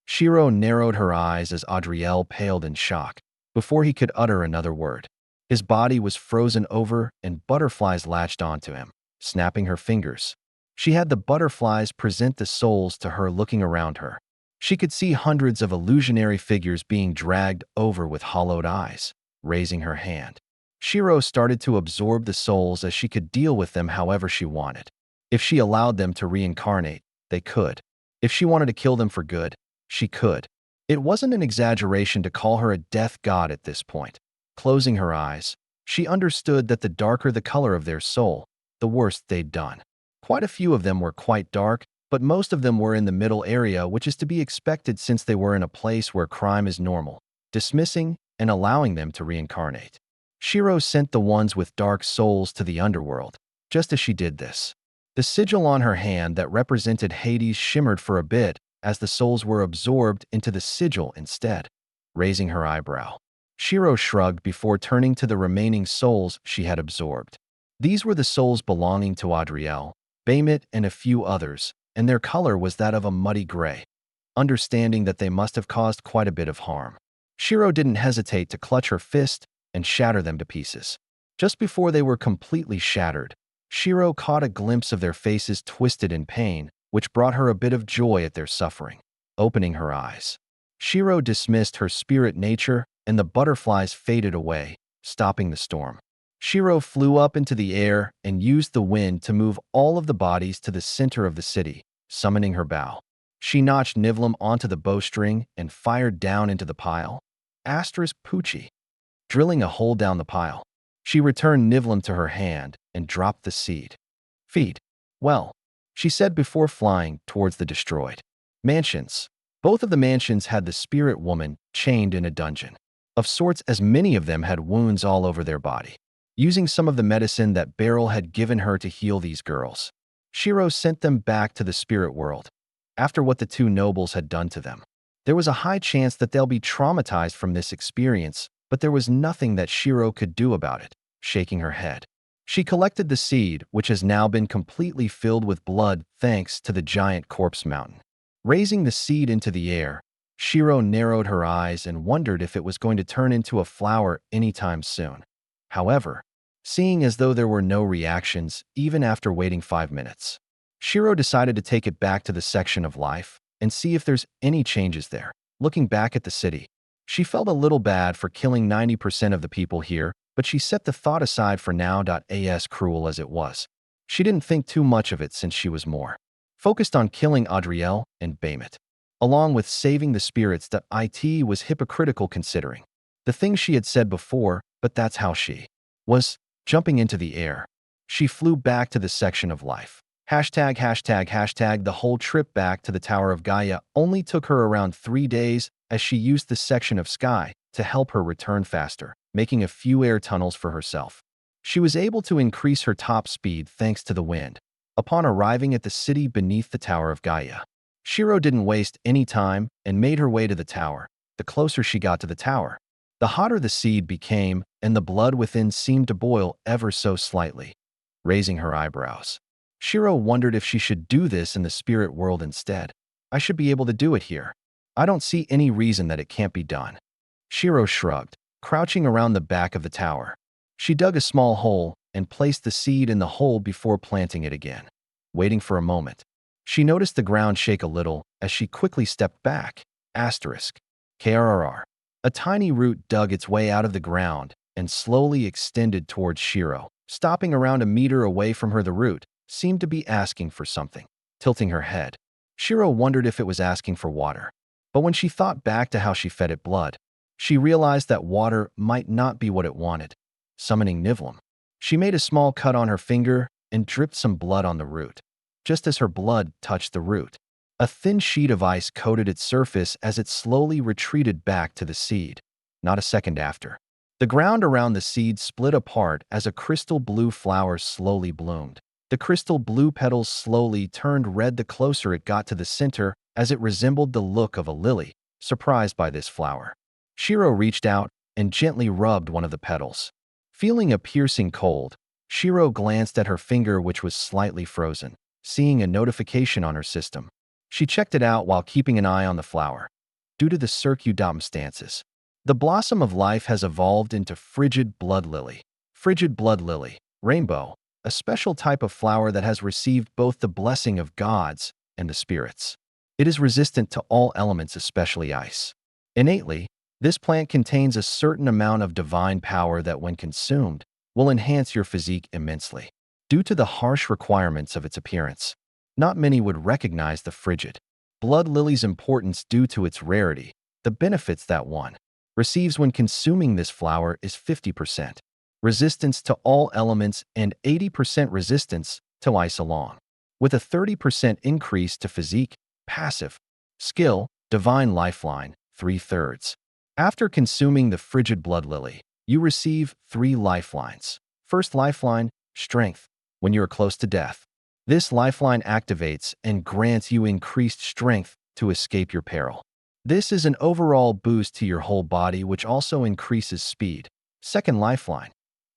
Shiro narrowed her eyes as Adriel paled in shock before he could utter another word. His body was frozen over and butterflies latched onto him, snapping her fingers. She had the butterflies present the souls to her. Looking around her, she could see hundreds of illusionary figures being dragged over with hollowed eyes. Raising her hand, Shiro started to absorb the souls as she could deal with them however she wanted. If she allowed them to reincarnate, they could. If she wanted to kill them for good, she could. It wasn't an exaggeration to call her a death god at this point. Closing her eyes, she understood that the darker the color of their soul, the worse they'd done. Quite a few of them were quite dark, but most of them were in the middle area, which is to be expected since they were in a place where crime is normal, dismissing and allowing them to reincarnate. Shiro sent the ones with dark souls to the underworld. Just as she did this, the sigil on her hand that represented Hades shimmered for a bit as the souls were absorbed into the sigil instead. Raising her eyebrow, Shiro shrugged before turning to the remaining souls she had absorbed. These were the souls belonging to Adriel, Baemut, and a few others, and their color was that of a muddy gray. Understanding that they must have caused quite a bit of harm, Shiro didn't hesitate to clutch her fist and shatter them to pieces. Just before they were completely shattered, Shiro caught a glimpse of their faces twisted in pain, which brought her a bit of joy at their suffering. Opening her eyes, Shiro dismissed her spirit nature, and the butterflies faded away, stopping the storm. Shiro flew up into the air and used the wind to move all of the bodies to the center of the city, summoning her bow. She notched Nivlim onto the bowstring and fired down into the pile. Asterisk Poochie. Drilling a hole down the pile, she returned Nivlim to her hand and dropped the seed. Feed. Well, she said before flying towards the destroyed mansions. Both of the mansions had the spirit woman chained in a dungeon of sorts, as many of them had wounds all over their body. Using some of the medicine that Beryl had given her to heal these girls, Shiro sent them back to the spirit world. After what the two nobles had done to them, there was a high chance that they'll be traumatized from this experience, but there was nothing that Shiro could do about it. Shaking her head, she collected the seed, which has now been completely filled with blood thanks to the giant corpse mountain. Raising the seed into the air, Shiro narrowed her eyes and wondered if it was going to turn into a flower anytime soon. However, seeing as though there were no reactions even after waiting 5 minutes, Shiro decided to take it back to the section of life and see if there's any changes there. Looking back at the city, she felt a little bad for killing 90% of the people here, but she set the thought aside for now. As cruel as it was, she didn't think too much of it since she was more focused on killing Adriel and Baymet, along with saving the spirits. It was hypocritical considering the things she had said before, but that's how she was. Jumping into the air, she flew back to the section of life. The whole trip back to the Tower of Gaia only took her around 3 days, as she used the section of sky to help her return faster, making a few air tunnels for herself. She was able to increase her top speed thanks to the wind. Upon arriving at the city beneath the Tower of Gaia, Shiro didn't waste any time and made her way to the tower. The closer she got to the tower, the hotter the seed became, and the blood within seemed to boil ever so slightly. Raising her eyebrows, Shiro wondered if she should do this in the spirit world instead. I should be able to do it here. I don't see any reason that it can't be done. Shiro shrugged, crouching around the back of the tower. She dug a small hole and placed the seed in the hole before planting it again. Waiting for a moment, she noticed the ground shake a little as she quickly stepped back. KRRR. A tiny root dug its way out of the ground and slowly extended towards Shiro. Stopping around a meter away from her, the root seemed to be asking for something. Tilting her head, Shiro wondered if it was asking for water. But when she thought back to how she fed it blood, she realized that water might not be what it wanted. Summoning Nivlam, she made a small cut on her finger and dripped some blood on the root. Just as her blood touched the root, a thin sheet of ice coated its surface as it slowly retreated back to the seed. Not a second after, the ground around the seed split apart as a crystal blue flower slowly bloomed. The crystal blue petals slowly turned red the closer it got to the center, as it resembled the look of a lily. Surprised by this flower, Shiro reached out and gently rubbed one of the petals. Feeling a piercing cold, Shiro glanced at her finger, which was slightly frozen. Seeing a notification on her system, she checked it out while keeping an eye on the flower. Due to the circumstances, the blossom of life has evolved into frigid blood lily. Frigid blood lily, rainbow, a special type of flower that has received both the blessing of gods and the spirits. It is resistant to all elements, especially ice. Innately, this plant contains a certain amount of divine power that, when consumed, will enhance your physique immensely. Due to the harsh requirements of its appearance, not many would recognize the frigid blood lily's importance due to its rarity. The benefits that one receives when consuming this flower is 50% resistance to all elements and 80% resistance to ice, along with a 30% increase to physique, passive, skill, divine lifeline, 3/3. After consuming the frigid blood lily, you receive 3 lifelines. First lifeline, strength. When you are close to death, this lifeline activates and grants you increased strength to escape your peril. This is an overall boost to your whole body, which also increases speed. Second lifeline,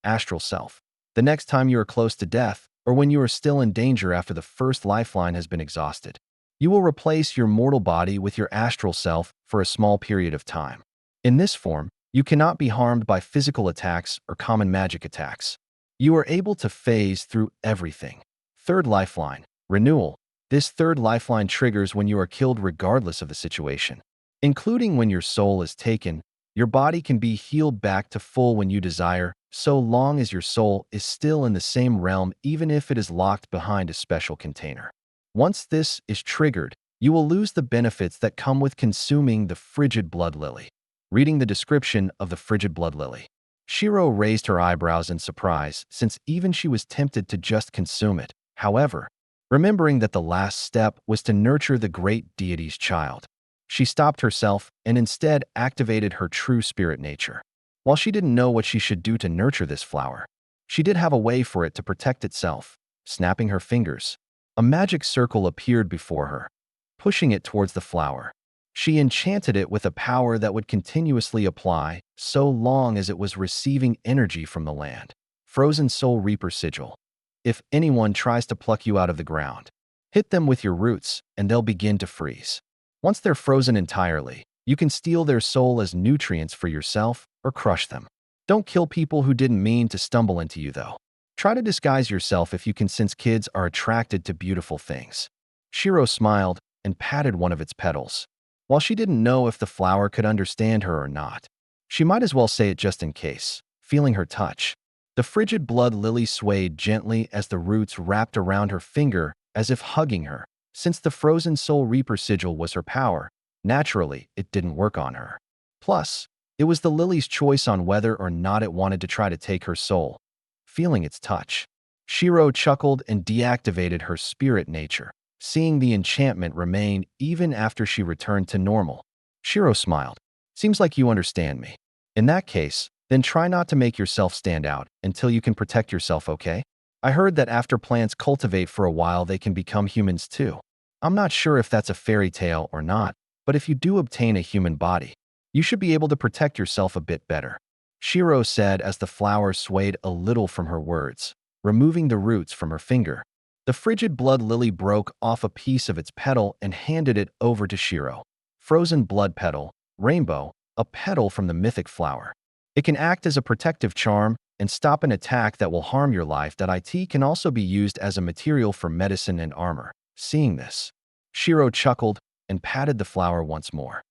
astral self. The next time you are close to death, or when you are still in danger after the first lifeline has been exhausted, you will replace your mortal body with your astral self for a small period of time. In this form, you cannot be harmed by physical attacks or common magic attacks. You are able to phase through everything. Third lifeline, renewal. This third lifeline triggers when you are killed regardless of the situation. Including when your soul is taken, your body can be healed back to full when you desire, so long as your soul is still in the same realm, even if it is locked behind a special container. Once this is triggered, you will lose the benefits that come with consuming the frigid blood lily. Reading the description of the frigid blood lily, Shiro raised her eyebrows in surprise, since even she was tempted to just consume it. However, remembering that the last step was to nurture the great deity's child, she stopped herself and instead activated her true spirit nature. While she didn't know what she should do to nurture this flower, she did have a way for it to protect itself. Snapping her fingers, a magic circle appeared before her, pushing it towards the flower. She enchanted it with a power that would continuously apply so long as it was receiving energy from the land. Frozen Soul Reaper Sigil. If anyone tries to pluck you out of the ground, Hit them with your roots, and they'll begin to freeze. Once they're frozen entirely, you can steal their soul as nutrients for yourself or crush them. Don't kill people who didn't mean to stumble into you, though. Try to disguise yourself if you can, since kids are attracted to beautiful things. Shiro smiled and patted one of its petals. While she didn't know if the flower could understand her or not, she might as well say it just in case, feeling her touch. The frigid blood lily swayed gently as the roots wrapped around her finger as if hugging her. Since the frozen soul reaper sigil was her power, naturally, it didn't work on her. Plus, it was the lily's choice on whether or not it wanted to try to take her soul. Feeling its touch, Shiro chuckled and deactivated her spirit nature, seeing the enchantment remain even after she returned to normal. Shiro smiled. Seems like you understand me. In that case, then try not to make yourself stand out until you can protect yourself, okay? I heard that after plants cultivate for a while, they can become humans too. I'm not sure if that's a fairy tale or not, but if you do obtain a human body, you should be able to protect yourself a bit better, Shiro said as the flower swayed a little from her words, removing the roots from her finger. The frigid blood lily broke off a piece of its petal and handed it over to Shiro. Frozen blood petal, rainbow, a petal from the mythic flower. It can act as a protective charm and stop an attack that will harm your life. It can also be used as a material for medicine and armor. Seeing this, Shiro chuckled and patted the flower once more.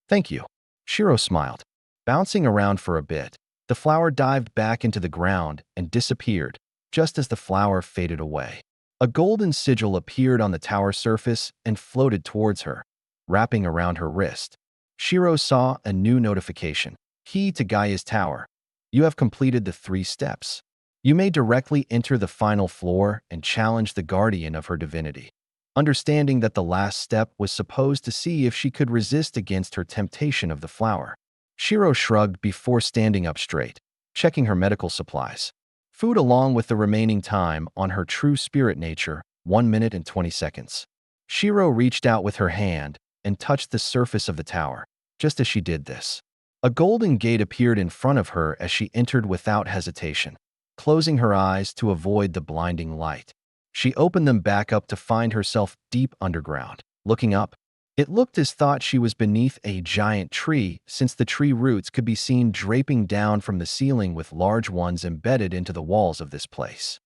Thank you. Shiro smiled. Bouncing around for a bit, the flower dived back into the ground and disappeared, just as the flower faded away. A golden sigil appeared on the tower surface and floated towards her, wrapping around her wrist. Shiro saw a new notification. Key to Gaia's tower. You have completed the 3 steps. You may directly enter the final floor and challenge the guardian of her divinity. Understanding that the last step was supposed to see if she could resist against her temptation of the flower, Shiro shrugged before standing up straight, checking her medical supplies. Food along with the remaining time on her true spirit nature, 1 minute and 20 seconds. Shiro reached out with her hand and touched the surface of the tower. Just as she did this, a golden gate appeared in front of her as she entered without hesitation. Closing her eyes to avoid the blinding light, she opened them back up to find herself deep underground. Looking up, it looked as thought she was beneath a giant tree, since the tree roots could be seen draping down from the ceiling with large ones embedded into the walls of this place.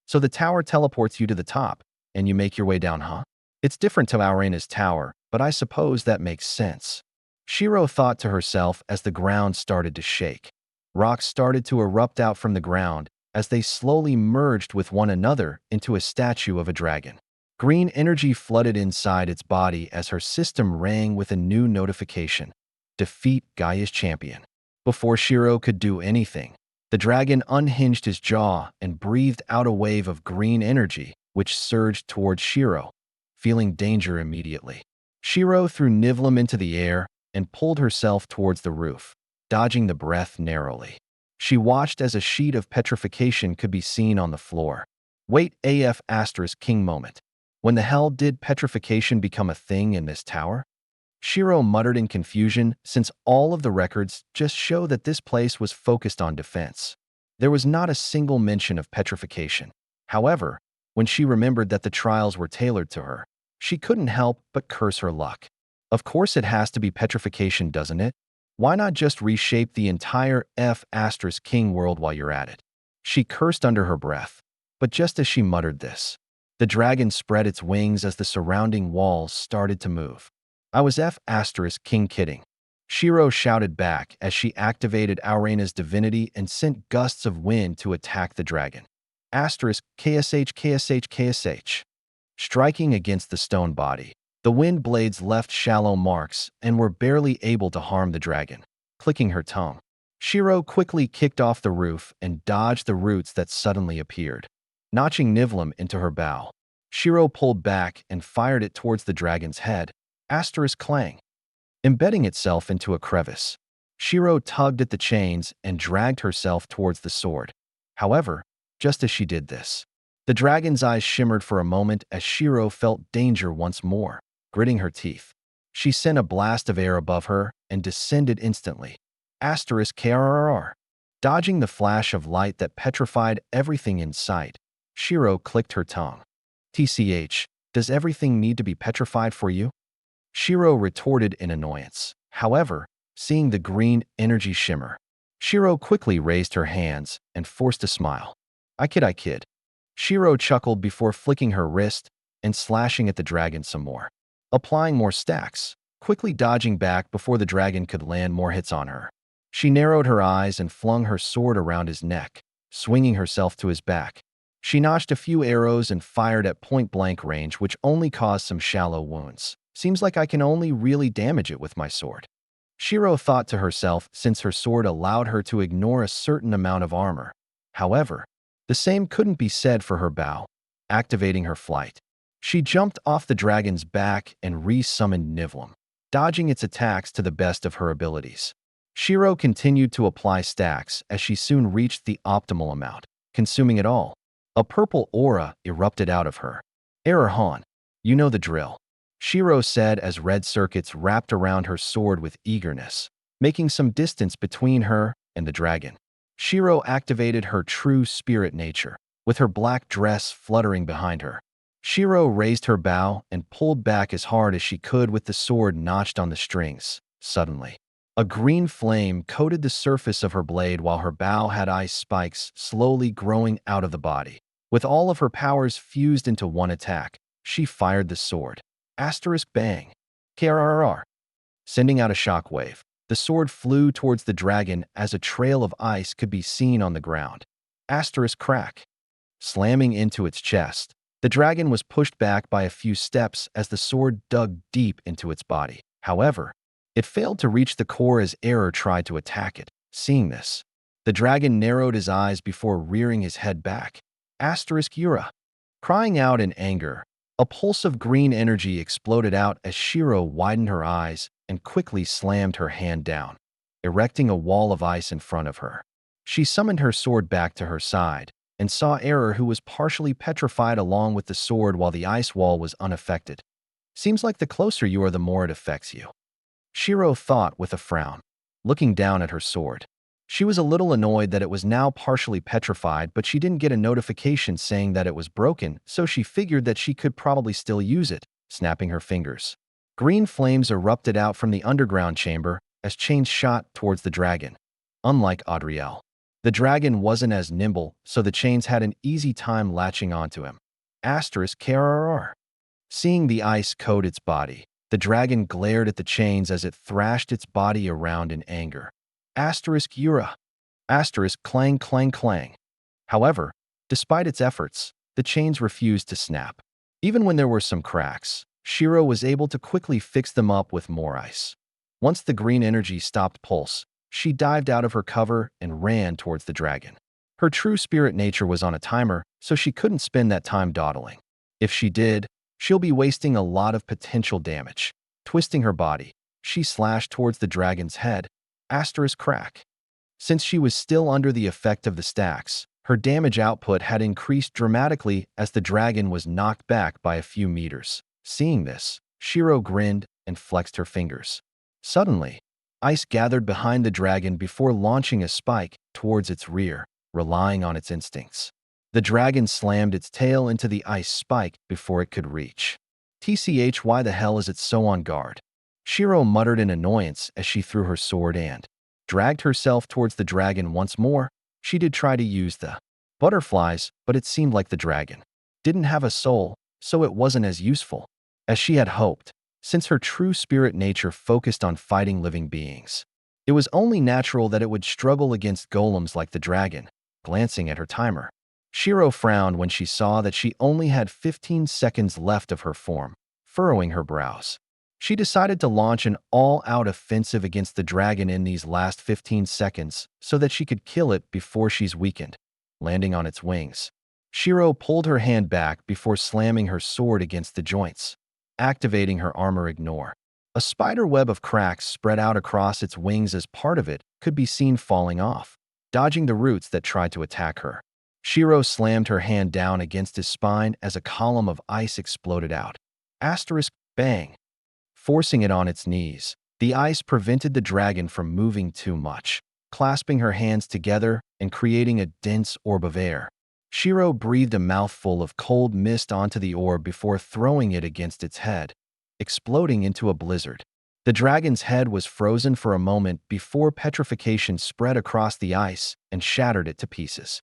So the tower teleports you to the top, and you make your way down, huh? It's different to Arena's tower, but I suppose that makes sense. Shiro thought to herself as the ground started to shake. Rocks started to erupt out from the ground as they slowly merged with one another into a statue of a dragon. Green energy flooded inside its body as her system rang with a new notification. Defeat Gaia's champion. Before Shiro could do anything, the dragon unhinged his jaw and breathed out a wave of green energy, which surged towards Shiro. Feeling danger immediately, Shiro threw Nivlim into the air and pulled herself towards the roof, dodging the breath narrowly. She watched as a sheet of petrification could be seen on the floor. Wait AF * king moment. When the hell did petrification become a thing in this tower? Shiro muttered in confusion, since all of the records just show that this place was focused on defense. There was not a single mention of petrification. However, when she remembered that the trials were tailored to her, she couldn't help but curse her luck. Of course it has to be petrification, doesn't it? Why not just reshape the entire F * king world while you're at it? She cursed under her breath. But just as she muttered this, the dragon spread its wings as the surrounding walls started to move. I was F * king kidding. Shiro shouted back as she activated Arena's divinity and sent gusts of wind to attack the dragon. *KSH. Striking against the stone body, the wind blades left shallow marks and were barely able to harm the dragon. Clicking her tongue, Shiro quickly kicked off the roof and dodged the roots that suddenly appeared. Notching Nivlim into her bow, Shiro pulled back and fired it towards the dragon's head. Clang. Embedding itself into a crevice, Shiro tugged at the chains and dragged herself towards the sword. However, just as she did this, the dragon's eyes shimmered for a moment as Shiro felt danger once more. Gritting her teeth, she sent a blast of air above her and descended instantly. *KRRR. Dodging the flash of light that petrified everything in sight, Shiro clicked her tongue. Does everything need to be petrified for you? Shiro retorted in annoyance. However, seeing the green energy shimmer, Shiro quickly raised her hands and forced a smile. I kid. Shiro chuckled before flicking her wrist and slashing at the dragon some more, applying more stacks, quickly dodging back before the dragon could land more hits on her. She narrowed her eyes and flung her sword around his neck, swinging herself to his back. She notched a few arrows and fired at point-blank range, which only caused some shallow wounds. Seems like I can only really damage it with my sword. Shiro thought to herself, since her sword allowed her to ignore a certain amount of armor. However, the same couldn't be said for her bow. Activating her flight, she jumped off the dragon's back and re-summoned Nivlim, dodging its attacks to the best of her abilities. Shiro continued to apply stacks as she soon reached the optimal amount, consuming it all. A purple aura erupted out of her. Error Han, you know the drill, Shiro said as red circuits wrapped around her sword with eagerness, making some distance between her and the dragon. Shiro activated her true spirit nature, with her black dress fluttering behind her. Shiro raised her bow and pulled back as hard as she could with the sword notched on the strings. Suddenly, a green flame coated the surface of her blade while her bow had ice spikes slowly growing out of the body. With all of her powers fused into one attack, she fired the sword. Bang. KRRR. Sending out a shockwave, the sword flew towards the dragon as a trail of ice could be seen on the ground. Crack. Slamming into its chest, the dragon was pushed back by a few steps as the sword dug deep into its body. However, it failed to reach the core as Error tried to attack it. Seeing this, the dragon narrowed his eyes before rearing his head back. Yura. Crying out in anger, a pulse of green energy exploded out as Shiro widened her eyes and quickly slammed her hand down, erecting a wall of ice in front of her. She summoned her sword back to her side and saw Error, who was partially petrified along with the sword while the ice wall was unaffected. Seems like the closer you are, the more it affects you, Shiro thought with a frown, looking down at her sword. She was a little annoyed that it was now partially petrified, but she didn't get a notification saying that it was broken, so she figured that she could probably still use it, snapping her fingers. Green flames erupted out from the underground chamber as chains shot towards the dragon. Unlike Adriel, the dragon wasn't as nimble, so the chains had an easy time latching onto him. KRRR. Seeing the ice coat its body, the dragon glared at the chains as it thrashed its body around in anger. Yura. Clang clang clang. However, despite its efforts, the chains refused to snap. Even when there were some cracks, Shiro was able to quickly fix them up with more ice. Once the green energy stopped pulse, she dived out of her cover and ran towards the dragon. Her true spirit nature was on a timer, so she couldn't spend that time dawdling. If she did, she'll be wasting a lot of potential damage. Twisting her body, she slashed towards the dragon's head. Crack. Since she was still under the effect of the stacks, her damage output had increased dramatically as the dragon was knocked back by a few meters. Seeing this, Shiro grinned and flexed her fingers. Suddenly, ice gathered behind the dragon before launching a spike towards its rear, relying on its instincts. The dragon slammed its tail into the ice spike before it could reach. Why the hell is it so on guard? Shiro muttered in annoyance as she threw her sword and dragged herself towards the dragon once more. She did try to use the butterflies, but it seemed like the dragon didn't have a soul, so it wasn't as useful as she had hoped, since her true spirit nature focused on fighting living beings. It was only natural that it would struggle against golems like the dragon. Glancing at her timer, Shiro frowned when she saw that she only had 15 seconds left of her form, furrowing her brows. She decided to launch an all-out offensive against the dragon in these last 15 seconds so that she could kill it before she's weakened. Landing on its wings, Shiro pulled her hand back before slamming her sword against the joints, activating her armor ignore. A spider web of cracks spread out across its wings as part of it could be seen falling off, dodging the roots that tried to attack her. Shiro slammed her hand down against his spine as a column of ice exploded out. Bang. Forcing it on its knees, the ice prevented the dragon from moving too much, clasping her hands together and creating a dense orb of air. Shiro breathed a mouthful of cold mist onto the orb before throwing it against its head, exploding into a blizzard. The dragon's head was frozen for a moment before petrification spread across the ice and shattered it to pieces.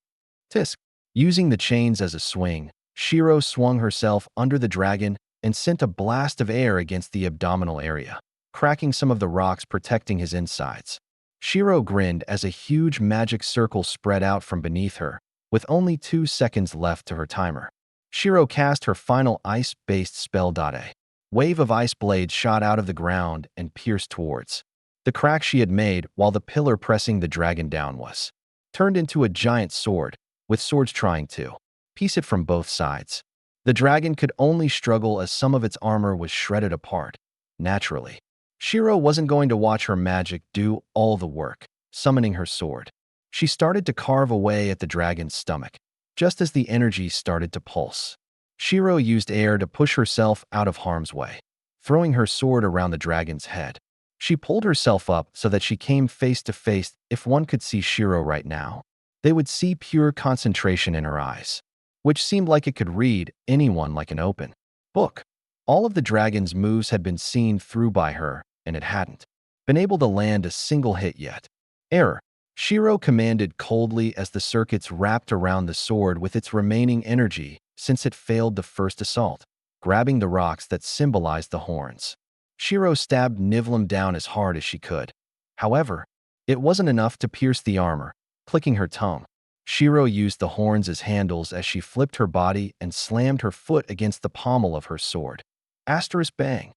Tisk. Using the chains as a swing, Shiro swung herself under the dragon and sent a blast of air against the abdominal area, cracking some of the rocks protecting his insides. Shiro grinned as a huge magic circle spread out from beneath her, with only 2 seconds left to her timer. Shiro cast her final ice-based spell. A wave of ice blades shot out of the ground and pierced towards the crack she had made while the pillar pressing the dragon down was turned into a giant sword, with swords trying to piece it from both sides. The dragon could only struggle as some of its armor was shredded apart. Naturally, Shiro wasn't going to watch her magic do all the work. Summoning her sword, she started to carve away at the dragon's stomach. Just as the energy started to pulse, Shiro used air to push herself out of harm's way, throwing her sword around the dragon's head. She pulled herself up so that she came face to face. If one could see Shiro right now, they would see pure concentration in her eyes, which seemed like it could read anyone like an open book. All of the dragon's moves had been seen through by her, and it hadn't been able to land a single hit yet. Error, Shiro commanded coldly as the circuits wrapped around the sword with its remaining energy since it failed the first assault, grabbing the rocks that symbolized the horns. Shiro stabbed Nivlim down as hard as she could. However, it wasn't enough to pierce the armor. Clicking her tongue, Shiro used the horns as handles as she flipped her body and slammed her foot against the pommel of her sword. Asterisk bang.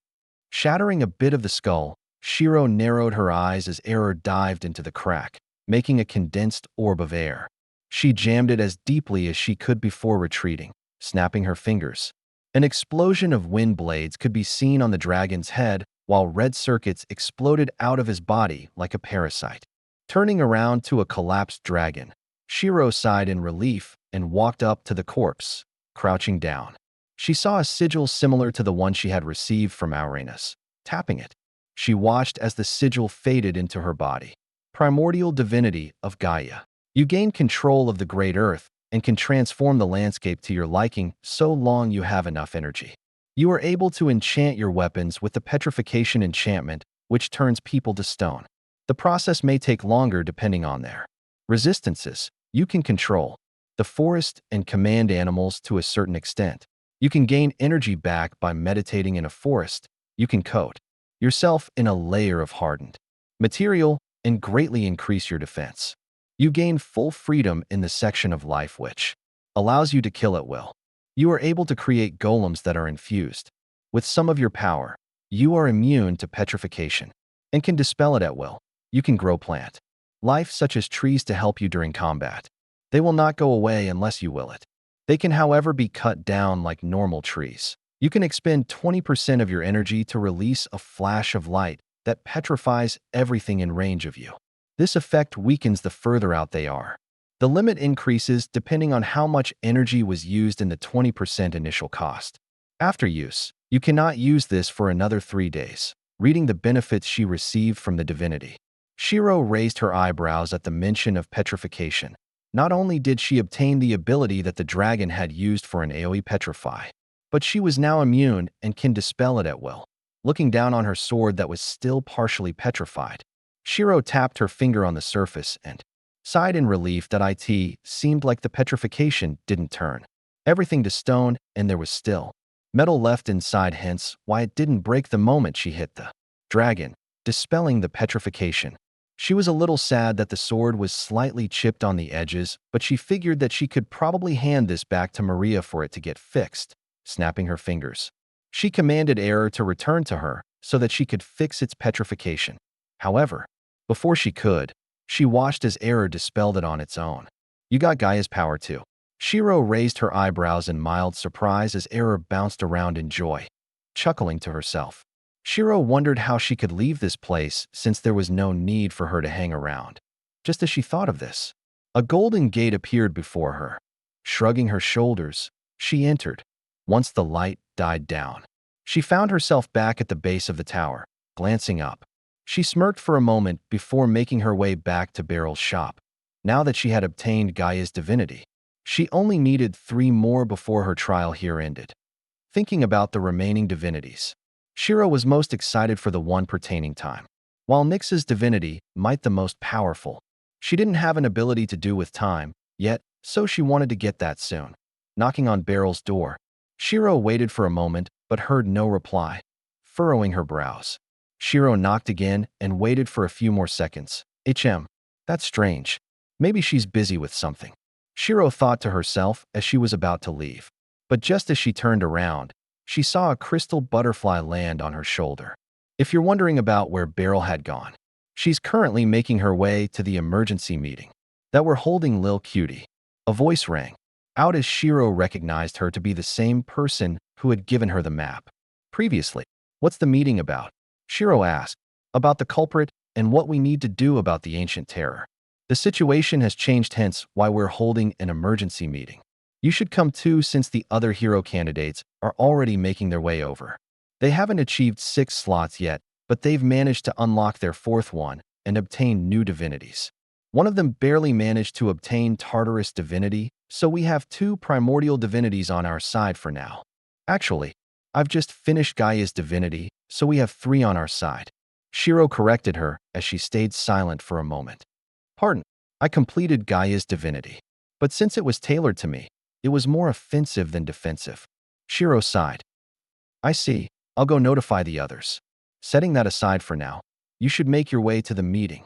Shattering a bit of the skull, Shiro narrowed her eyes as air dived into the crack, making a condensed orb of air. She jammed it as deeply as she could before retreating, snapping her fingers. An explosion of wind blades could be seen on the dragon's head, while red circuits exploded out of his body like a parasite. Turning around to a collapsed dragon, Shiro sighed in relief and walked up to the corpse, crouching down. She saw a sigil similar to the one she had received from Uranus. Tapping it, she watched as the sigil faded into her body. Primordial divinity of Gaia. You gain control of the great earth and can transform the landscape to your liking so long you have enough energy. You are able to enchant your weapons with the petrification enchantment, which turns people to stone. The process may take longer depending on their resistances. You can control the forest and command animals to a certain extent. You can gain energy back by meditating in a forest. You can coat yourself in a layer of hardened material and greatly increase your defense. You gain full freedom in the section of life which allows you to kill at will. You are able to create golems that are infused with some of your power. You are immune to petrification and can dispel it at will. You can grow plant life such as trees to help you during combat. They will not go away unless you will it. They can, however, be cut down like normal trees. You can expend 20% of your energy to release a flash of light that petrifies everything in range of you. This effect weakens the further out they are. The limit increases depending on how much energy was used in the 20% initial cost. After use, you cannot use this for another 3 days. Reading the benefits she received from the divinity, Shiro raised her eyebrows at the mention of petrification. Not only did she obtain the ability that the dragon had used for an AoE petrify, but she was now immune and can dispel it at will. Looking down on her sword that was still partially petrified, Shiro tapped her finger on the surface and sighed in relief that it seemed like the petrification didn't turn everything to stone and there was still metal left inside, hence why it didn't break the moment she hit the dragon, dispelling the petrification. She was a little sad that the sword was slightly chipped on the edges, but she figured that she could probably hand this back to Maria for it to get fixed. Snapping her fingers, she commanded air to return to her so that she could fix its petrification. However, before she could, she watched as air dispelled it on its own. You got Gaia's power too. Shiro raised her eyebrows in mild surprise as air bounced around in joy. Chuckling to herself, Shiro wondered how she could leave this place since there was no need for her to hang around. Just as she thought of this, a golden gate appeared before her. Shrugging her shoulders, she entered. Once the light died down, she found herself back at the base of the tower. Glancing up, she smirked for a moment before making her way back to Beryl's shop. Now that she had obtained Gaia's divinity, She only needed 3 more before her trial here ended. Thinking about the remaining divinities, Shiro was most excited for the one pertaining time. While Nyx's divinity might the most powerful, she didn't have an ability to do with time yet, so she wanted to get that soon. Knocking on Beryl's door, Shiro waited for a moment but heard no reply. Furrowing her brows, Shiro knocked again and waited for a few more seconds. That's strange. Maybe she's busy with something, Shiro thought to herself as she was about to leave. But just as she turned around, she saw a crystal butterfly land on her shoulder. If you're wondering about where Beryl had gone, she's currently making her way to the emergency meeting that we're holding, Lil Cutie. A voice rang out as Shiro recognized her to be the same person who had given her the map previously. What's the meeting about? Shiro asked. About the culprit and what we need to do about the ancient terror. The situation has changed, hence why we're holding an emergency meeting. You should come too, since the other hero candidates are already making their way over. They haven't achieved 6 slots yet, but they've managed to unlock their 4th one and obtain new divinities. One of them barely managed to obtain Tartarus divinity, so we have 2 primordial divinities on our side for now. Actually, I've just finished Gaia's divinity, so we have 3 on our side. Shiro corrected her as she stayed silent for a moment. Pardon, I completed Gaia's divinity, but since it was tailored to me, it was more offensive than defensive. Shiro sighed. I see. I'll go notify the others. Setting that aside for now, you should make your way to the meeting.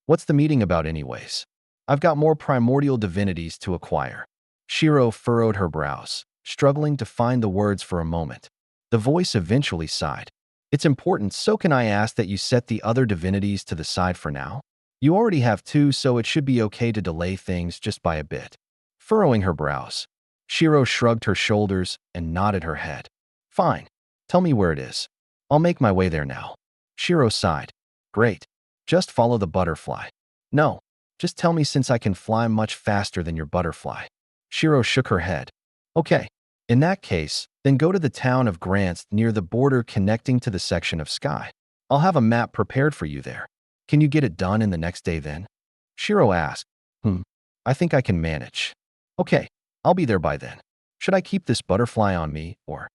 What's the meeting about anyways? I've got more primordial divinities to acquire. Shiro furrowed her brows, struggling to find the words for a moment. The voice eventually sighed. It's important, so can I ask that you set the other divinities to the side for now? You already have 2, so it should be okay to delay things just by a bit. Furrowing her brows, Shiro shrugged her shoulders and nodded her head. Fine. Tell me where it is. I'll make my way there now. Shiro sighed. Great. Just follow the butterfly. No. Just tell me, since I can fly much faster than your butterfly. Shiro shook her head. Okay. In that case, then go to the town of Grants near the border connecting to the section of sky. I'll have a map prepared for you there. Can you get it done in the next day then? Shiro asked. I think I can manage. Okay, I'll be there by then. Should I keep this butterfly on me or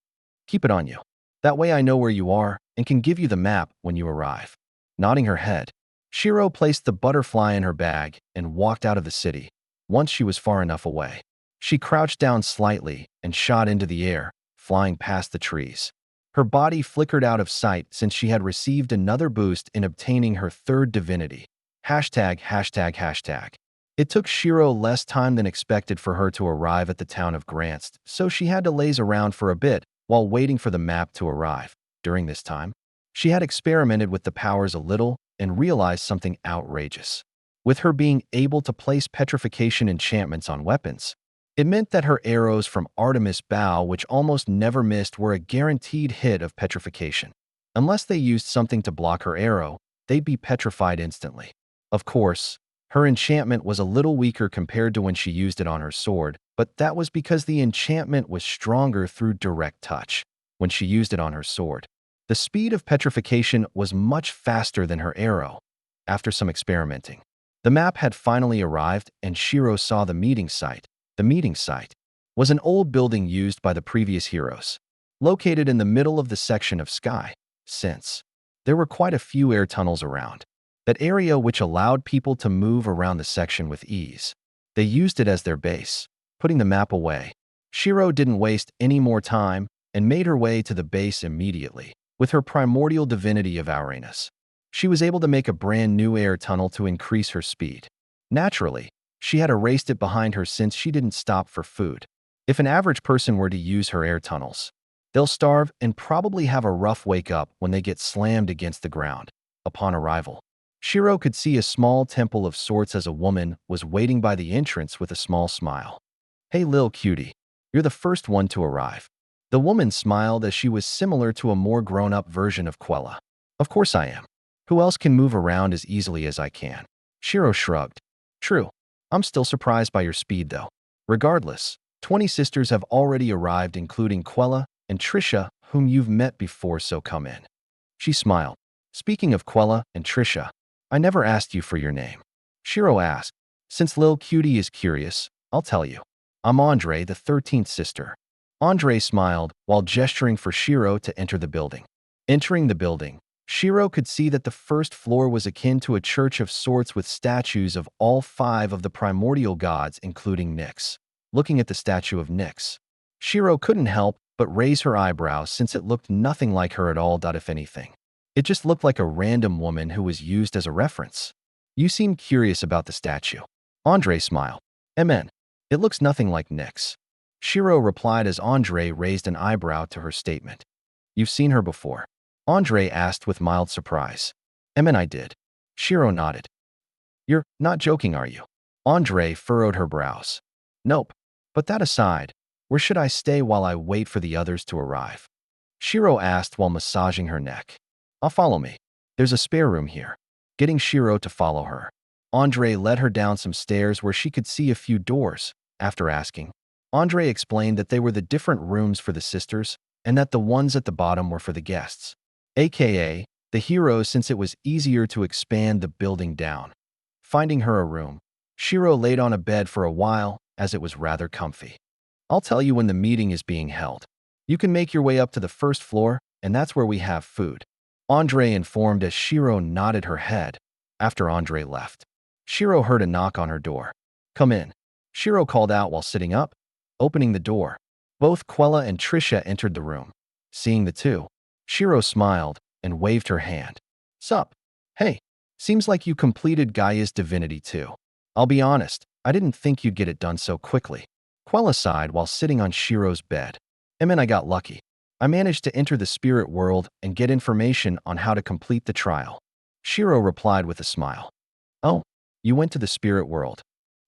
keep it on you? That way I know where you are and can give you the map when you arrive. Nodding her head, Shiro placed the butterfly in her bag and walked out of the city. Once she was far enough away, she crouched down slightly and shot into the air, flying past the trees. Her body flickered out of sight since she had received another boost in obtaining her 3rd divinity. ####. It took Shiro less time than expected for her to arrive at the town of Grants, so she had to laze around for a bit while waiting for the map to arrive. During this time, she had experimented with the powers a little and realized something outrageous. With her being able to place petrification enchantments on weapons, it meant that her arrows from Artemis' bow, which almost never missed, were a guaranteed hit of petrification. Unless they used something to block her arrow, they'd be petrified instantly. Of course, her enchantment was a little weaker compared to when she used it on her sword, but that was because the enchantment was stronger through direct touch. When she used it on her sword, the speed of petrification was much faster than her arrow. After some experimenting, the map had finally arrived and Shiro saw the meeting site. The meeting site was an old building used by the previous heroes, located in the middle of the section of sky. Since there were quite a few air tunnels around that area, which allowed people to move around the section with ease, they used it as their base. Putting the map away, Shiro didn't waste any more time and made her way to the base immediately. With her primordial divinity of Uranus, she was able to make a brand new air tunnel to increase her speed. Naturally, she had erased it behind her since she didn't stop for food. If an average person were to use her air tunnels, they'll starve and probably have a rough wake up when they get slammed against the ground. Upon arrival, Shiro could see a small temple of sorts as a woman was waiting by the entrance with a small smile. Hey Lil Cutie, you're the first one to arrive. The woman smiled as she was similar to a more grown-up version of Quella. Of course I am. Who else can move around as easily as I can? Shiro shrugged. True. I'm still surprised by your speed though. Regardless, 20 sisters have already arrived, including Quella and Trisha, whom you've met before, so come in. She smiled. Speaking of Quella and Trisha, I never asked you for your name. Shiro asked. Since Lil Cutie is curious, I'll tell you. I'm Andre, the 13th sister. Andre smiled while gesturing for Shiro to enter the building. Entering the building, Shiro could see that the first floor was akin to a church of sorts with statues of all 5 of the primordial gods, including Nyx. Looking at the statue of Nyx, Shiro couldn't help but raise her eyebrows since it looked nothing like her at all. If anything, it just looked like a random woman who was used as a reference. You seem curious about the statue. Andre smiled. Amen. It looks nothing like Nyx. Shiro replied as Andre raised an eyebrow to her statement. You've seen her before? Andre asked with mild surprise. Amen, I did. Shiro nodded. You're not joking, are you? Andre furrowed her brows. Nope. But that aside, where should I stay while I wait for the others to arrive? Shiro asked while massaging her neck. Follow me. There's a spare room here. Getting Shiro to follow her, Andre led her down some stairs where she could see a few doors. After asking, Andre explained that they were the different rooms for the sisters and that the ones at the bottom were for the guests, aka the heroes, since it was easier to expand the building down. Finding her a room, Shiro laid on a bed for a while as it was rather comfy. I'll tell you when the meeting is being held. You can make your way up to the first floor, and that's where we have food, Andre informed as Shiro nodded her head. After Andre left, Shiro heard a knock on her door. Come in, Shiro called out while sitting up. Opening the door, both Quella and Trisha entered the room. Seeing the two, Shiro smiled and waved her hand. Sup? Hey, seems like you completed Gaia's divinity too. I'll be honest, I didn't think you'd get it done so quickly. Quella sighed while sitting on Shiro's bed. I got lucky. I managed to enter the spirit world and get information on how to complete the trial. Shiro replied with a smile. Oh, you went to the spirit world?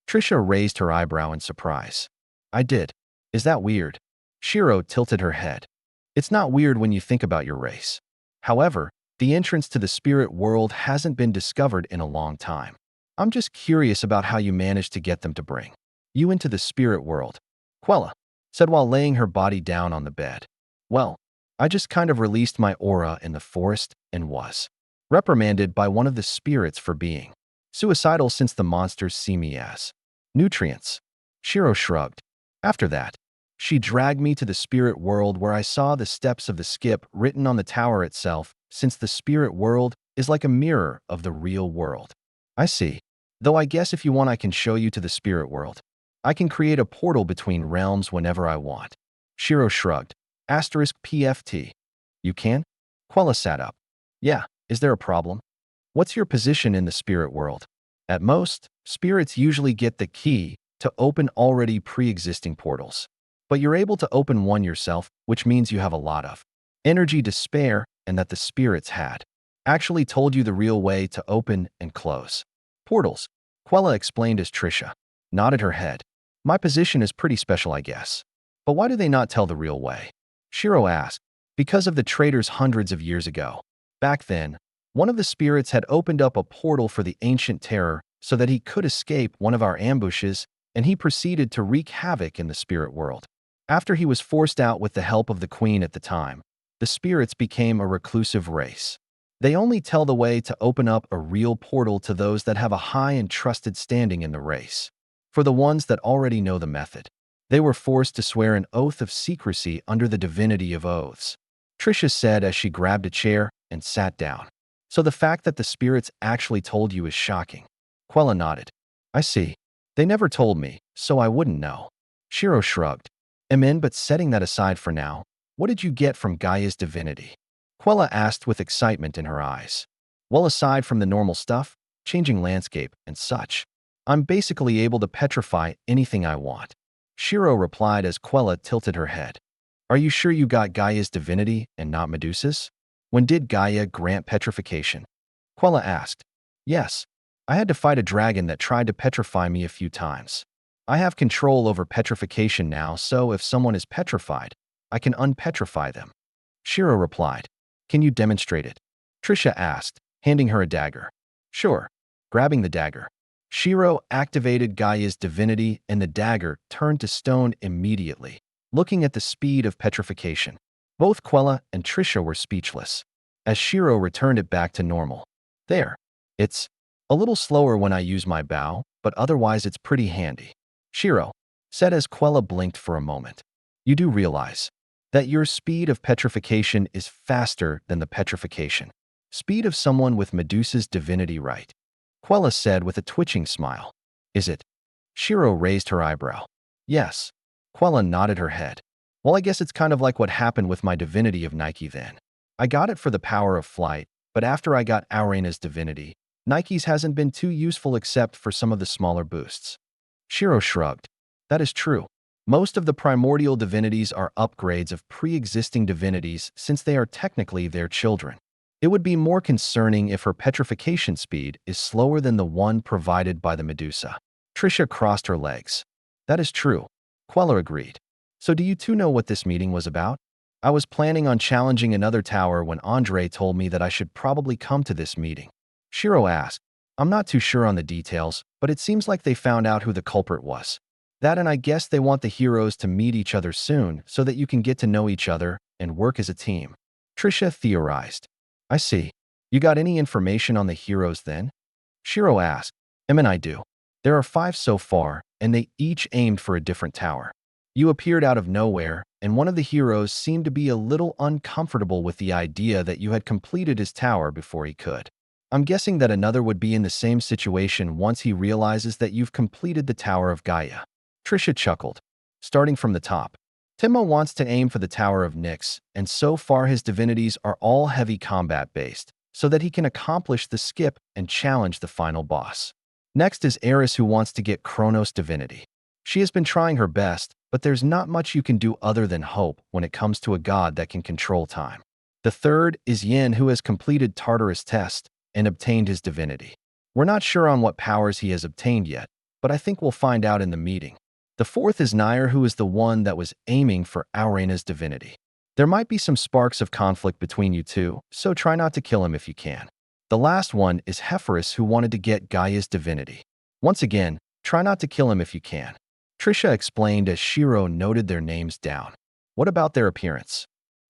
Trisha raised her eyebrow in surprise. I did. Is that weird? Shiro tilted her head. It's not weird when you think about your race. However, the entrance to the spirit world hasn't been discovered in a long time. I'm just curious about how you managed to get them to bring you into the spirit world, Quella said while laying her body down on the bed. Well, I just kind of released my aura in the forest and was reprimanded by one of the spirits for being suicidal since the monsters see me as nutrients. Shiro shrugged. After that, she dragged me to the spirit world where I saw the steps of the skip written on the tower itself, since the spirit world is like a mirror of the real world. I see. Though I guess if you want I can show you to the spirit world. I can create a portal between realms whenever I want. Shiro shrugged. *PFT. You can? Quella sat up. Yeah, is there a problem? What's your position in the spirit world? At most, spirits usually get the key to open already pre-existing portals. But you're able to open one yourself, which means you have a lot of energy to spare, and that the spirits had actually told you the real way to open and close portals. Quella explained as Trisha nodded her head. My position is pretty special, I guess. But why do they not tell the real way? Shiro asked. Because of the traitors hundreds of years ago. Back then, one of the spirits had opened up a portal for the ancient terror so that he could escape one of our ambushes, and he proceeded to wreak havoc in the spirit world. After he was forced out with the help of the queen at the time, the spirits became a reclusive race. They only tell the way to open up a real portal to those that have a high and trusted standing in the race. For the ones that already know the method, they were forced to swear an oath of secrecy under the divinity of oaths, Trisha said as she grabbed a chair and sat down. So the fact that the spirits actually told you is shocking. Quella nodded. I see. They never told me, so I wouldn't know. Shiro shrugged. But setting that aside for now, what did you get from Gaia's divinity? Quella asked with excitement in her eyes. Well, aside from the normal stuff, changing landscape and such, I'm basically able to petrify anything I want. Shiro replied as Quella tilted her head. Are you sure you got Gaia's divinity and not Medusa's? When did Gaia grant petrification? Quella asked. Yes. I had to fight a dragon that tried to petrify me a few times. I have control over petrification now, so if someone is petrified, I can unpetrify them. Shiro replied. Can you demonstrate it? Trisha asked, handing her a dagger. Sure. Grabbing the dagger, Shiro activated Gaia's divinity and the dagger turned to stone immediately, looking at the speed of petrification. Both Quella and Trisha were speechless as Shiro returned it back to normal. There. It's a little slower when I use my bow, but otherwise it's pretty handy. Shiro said as Quella blinked for a moment. You do realize that your speed of petrification is faster than the petrification speed of someone with Medusa's divinity, right? Quella said with a twitching smile. Is it? Shiro raised her eyebrow. Yes. Quella nodded her head. Well, I guess it's kind of like what happened with my divinity of Nike then. I got it for the power of flight, but after I got Aurena's divinity, Nike's hasn't been too useful except for some of the smaller boosts. Shiro shrugged. That is true. Most of the primordial divinities are upgrades of pre-existing divinities since they are technically their children. It would be more concerning if her petrification speed is slower than the one provided by the Medusa. Trisha crossed her legs. That is true. Quella agreed. So do you two know what this meeting was about? I was planning on challenging another tower when Andre told me that I should probably come to this meeting. Shiro asked. I'm not too sure on the details, but it seems like they found out who the culprit was. That, and I guess they want the heroes to meet each other soon so that you can get to know each other and work as a team. Trisha theorized. I see. You got any information on the heroes then? Shiro asked. I do. There are 5 so far, and they each aimed for a different tower. You appeared out of nowhere, and one of the heroes seemed to be a little uncomfortable with the idea that you had completed his tower before he could. I'm guessing that another would be in the same situation once he realizes that you've completed the Tower of Gaia. Trisha chuckled. Starting from the top. Timmo wants to aim for the Tower of Nyx, and so far his divinities are all heavy combat-based, so that he can accomplish the skip and challenge the final boss. Next is Eris, who wants to get Kronos' divinity. She has been trying her best, but there's not much you can do other than hope when it comes to a god that can control time. The third is Yin, who has completed Tartarus' test and obtained his divinity. We're not sure on what powers he has obtained yet, but I think we'll find out in the meeting. The fourth is Nair, who is the one that was aiming for Aurena's divinity. There might be some sparks of conflict between you two, so try not to kill him if you can. The last one is Hepharis, who wanted to get Gaia's divinity. Once again, try not to kill him if you can. Trisha explained as Shiro noted their names down. What about their appearance?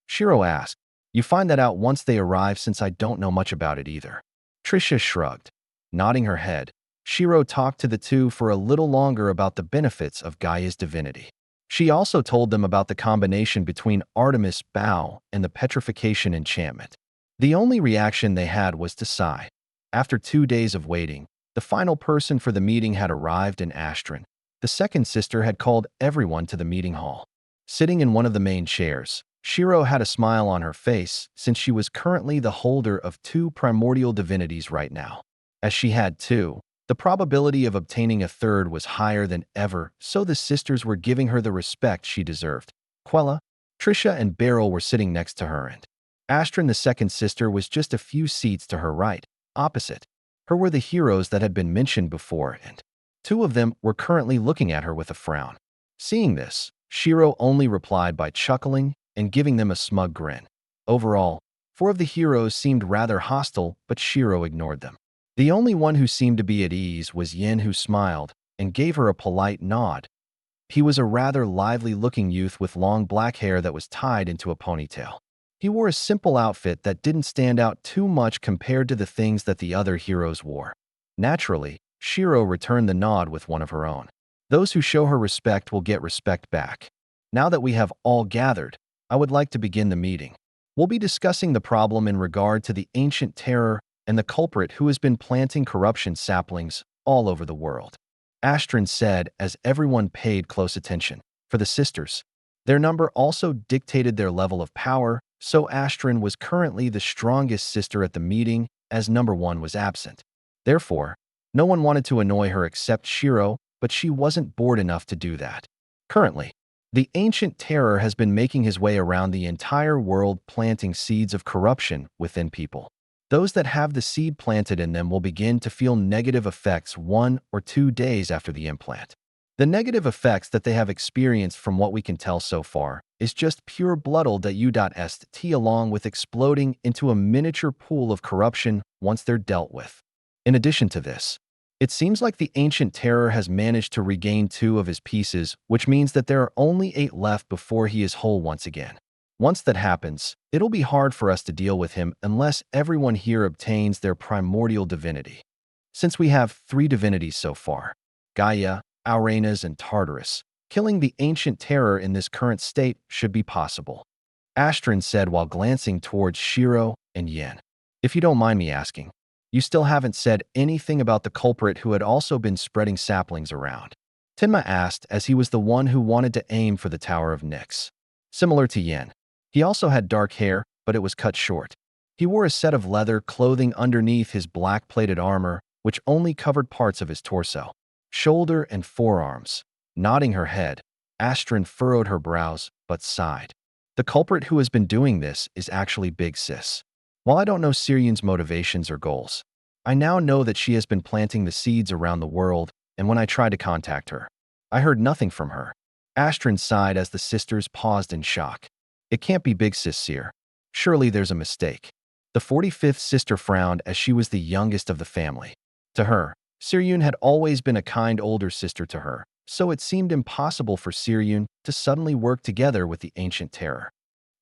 Shiro asked. You find that out once they arrive since I don't know much about it either. Trisha shrugged. Nodding her head, Shiro talked to the two for a little longer about the benefits of Gaia's divinity. She also told them about the combination between Artemis' bow and the petrification enchantment. The only reaction they had was to sigh. After 2 days of waiting, the final person for the meeting had arrived, and Astrid, the second sister, had called everyone to the meeting hall. Sitting in one of the main chairs, Shiro had a smile on her face since she was currently the holder of 2 primordial divinities right now. As she had 2, the probability of obtaining a third was higher than ever, so the sisters were giving her the respect she deserved. Quella, Trisha, and Beryl were sitting next to her, and Astrid, the second sister, was just a few seats to her right. Opposite her were the heroes that had been mentioned before, and 2 of them were currently looking at her with a frown. Seeing this, Shiro only replied by chuckling and giving them a smug grin. Overall, 4 of the heroes seemed rather hostile, but Shiro ignored them. The only one who seemed to be at ease was Yin, who smiled and gave her a polite nod. He was a rather lively-looking youth with long black hair that was tied into a ponytail. He wore a simple outfit that didn't stand out too much compared to the things that the other heroes wore. Naturally, Shiro returned the nod with one of her own. Those who show her respect will get respect back. Now that we have all gathered, I would like to begin the meeting. We'll be discussing the problem in regard to the ancient terror and the culprit who has been planting corruption saplings all over the world. Astrid said as everyone paid close attention. For the sisters, their number also dictated their level of power, so Astrid was currently the strongest sister at the meeting as number 1 was absent. Therefore, no one wanted to annoy her except Shiro, but she wasn't bored enough to do that. Currently, the ancient terror has been making his way around the entire world, planting seeds of corruption within people. Those that have the seed planted in them will begin to feel negative effects 1 or 2 days after the implant. The negative effects that they have experienced, from what we can tell so far, is just pure bloodl.u.st along with exploding into a miniature pool of corruption once they're dealt with. In addition to this, it seems like the ancient terror has managed to regain 2 of his pieces, which means that there are only 8 left before he is whole once again. Once that happens, it'll be hard for us to deal with him unless everyone here obtains their primordial divinity. Since we have 3 divinities so far, Gaia, Aurena's, and Tartarus, Killing the ancient terror in this current state should be possible, Astrid said while glancing towards Shiro and Yen. If you don't mind me asking, you still haven't said anything about the culprit who had also been spreading saplings around, Tenma asked as he was the one who wanted to aim for the Tower of Nyx. Similar to Yen, he also had dark hair, but it was cut short. He wore a set of leather clothing underneath his black-plated armor, which only covered parts of his torso, shoulder, and forearms. Nodding her head, Astrid furrowed her brows, but sighed. The culprit who has been doing this is actually Big Sis. While I don't know Syrian's motivations or goals, I now know that she has been planting the seeds around the world, and when I tried to contact her, I heard nothing from her. Astrid sighed as the sisters paused in shock. It can't be Big Sis, Seer. Surely there's a mistake. The 45th sister frowned as she was the youngest of the family. To her, Syrian had always been a kind older sister to her, so it seemed impossible for Syrian to suddenly work together with the ancient terror.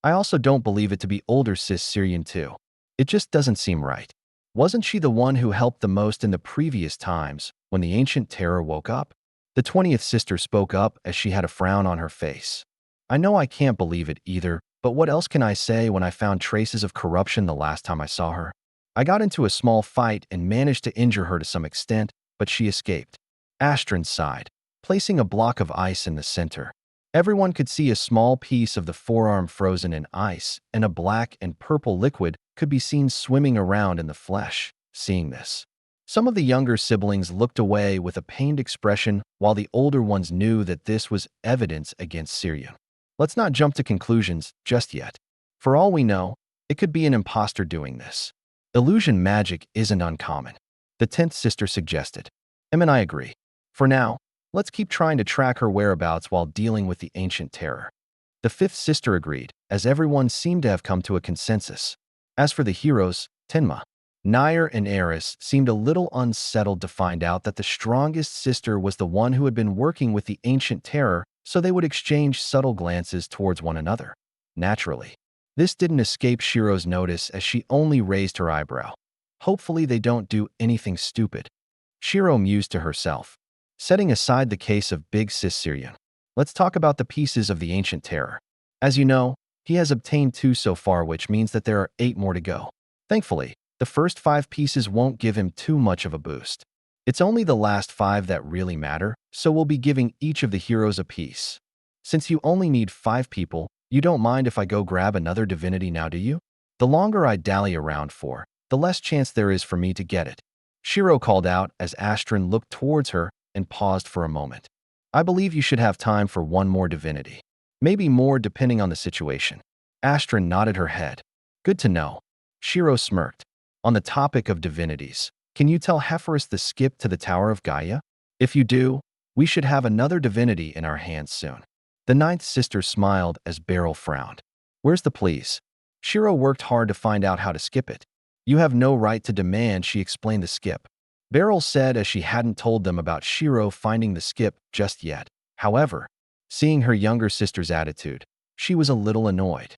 I also don't believe it to be older sis Syrian too. It just doesn't seem right. Wasn't she the one who helped the most in the previous times when the ancient terror woke up? The 20th sister spoke up as she had a frown on her face. I know I can't believe it either, but what else can I say when I found traces of corruption the last time I saw her? I got into a small fight and managed to injure her to some extent, but she escaped. Astrid sighed, placing a block of ice in the center. Everyone could see a small piece of the forearm frozen in ice, and a black and purple liquid could be seen swimming around in the flesh. Seeing this, some of the younger siblings looked away with a pained expression, while the older ones knew that this was evidence against Syrian. Let's not jump to conclusions just yet. For all we know, it could be an imposter doing this. Illusion magic isn't uncommon, the 10th sister suggested. And I agree. For now, let's keep trying to track her whereabouts while dealing with the ancient terror. The 5th sister agreed, as everyone seemed to have come to a consensus. As for the heroes, Tenma, Nair, and Eris seemed a little unsettled to find out that the strongest sister was the one who had been working with the ancient terror, so they would exchange subtle glances towards one another. Naturally, this didn't escape Shiro's notice as she only raised her eyebrow. Hopefully they don't do anything stupid. Shiro mused to herself. Setting aside the case of Big Sis Syrian, let's talk about the pieces of the ancient terror. As you know, he has obtained 2 so far, which means that there are 8 more to go. Thankfully, the first 5 pieces won't give him too much of a boost. It's only the last 5 that really matter, so we'll be giving each of the heroes a piece. Since you only need 5 people, you don't mind if I go grab another divinity now, do you? The longer I dally around for, the less chance there is for me to get it, Shiro called out as Astrid looked towards her and paused for a moment. I believe you should have time for 1 more divinity. Maybe more depending on the situation. Astrid nodded her head. Good to know. Shiro smirked. On the topic of divinities, can you tell Hephaestus the skip to the Tower of Gaia? If you do, we should have another divinity in our hands soon. The 9th sister smiled as Beryl frowned. Where's the please? Shiro worked hard to find out how to skip it. You have no right to demand she explain the skip, Beryl said as she hadn't told them about Shiro finding the skip just yet. However, seeing her younger sister's attitude, she was a little annoyed.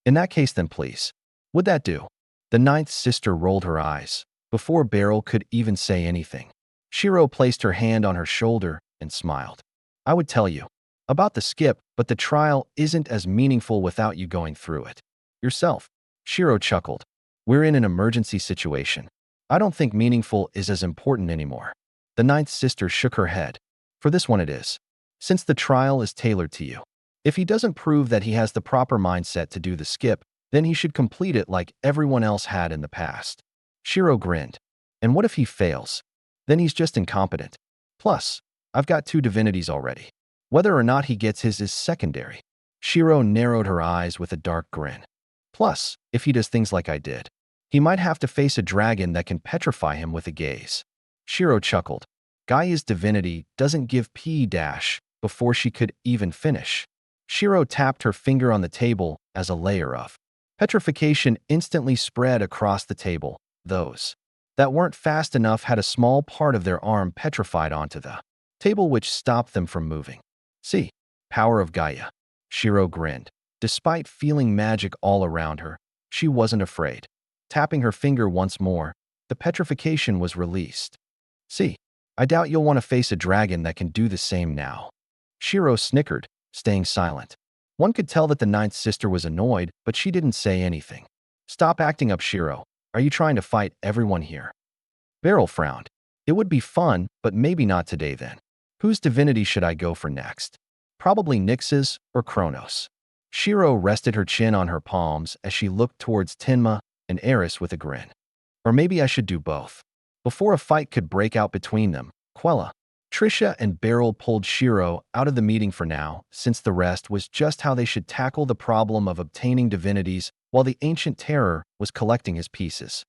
In that case then please. Would that do? The 9th sister rolled her eyes. Before Beryl could even say anything, Shiro placed her hand on her shoulder and smiled. I would tell you about the skip, but the trial isn't as meaningful without you going through it yourself. Shiro chuckled. We're in an emergency situation. I don't think meaningful is as important anymore. The 9th sister shook her head. For this one it is. Since the trial is tailored to you. If he doesn't prove that he has the proper mindset to do the skip, then he should complete it like everyone else had in the past. Shiro grinned. And what if he fails? Then he's just incompetent. Plus, I've got 2 divinities already. Whether or not he gets his is secondary. Shiro narrowed her eyes with a dark grin. Plus, if he does things like I did, he might have to face a dragon that can petrify him with a gaze. Shiro chuckled. Gaia's divinity doesn't give P- before she could even finish. Shiro tapped her finger on the table as a layer of petrification instantly spread across the table. Those that weren't fast enough had a small part of their arm petrified onto the table, which stopped them from moving. See, power of Gaia. Shiro grinned. Despite feeling magic all around her, she wasn't afraid. Tapping her finger once more, the petrification was released. See, I doubt you'll want to face a dragon that can do the same now. Shiro snickered, staying silent. One could tell that the ninth sister was annoyed, but she didn't say anything. Stop acting up, Shiro. Are you trying to fight everyone here? Beryl frowned. It would be fun, but maybe not today then. Whose divinity should I go for next? Probably Nyx's or Kronos. Shiro rested her chin on her palms as she looked towards Tenma and Eris with a grin. Or maybe I should do both. Before a fight could break out between them, Quella, Trisha and Beryl pulled Shiro out of the meeting for now, since the rest was just how they should tackle the problem of obtaining divinities while the ancient terror was collecting his pieces.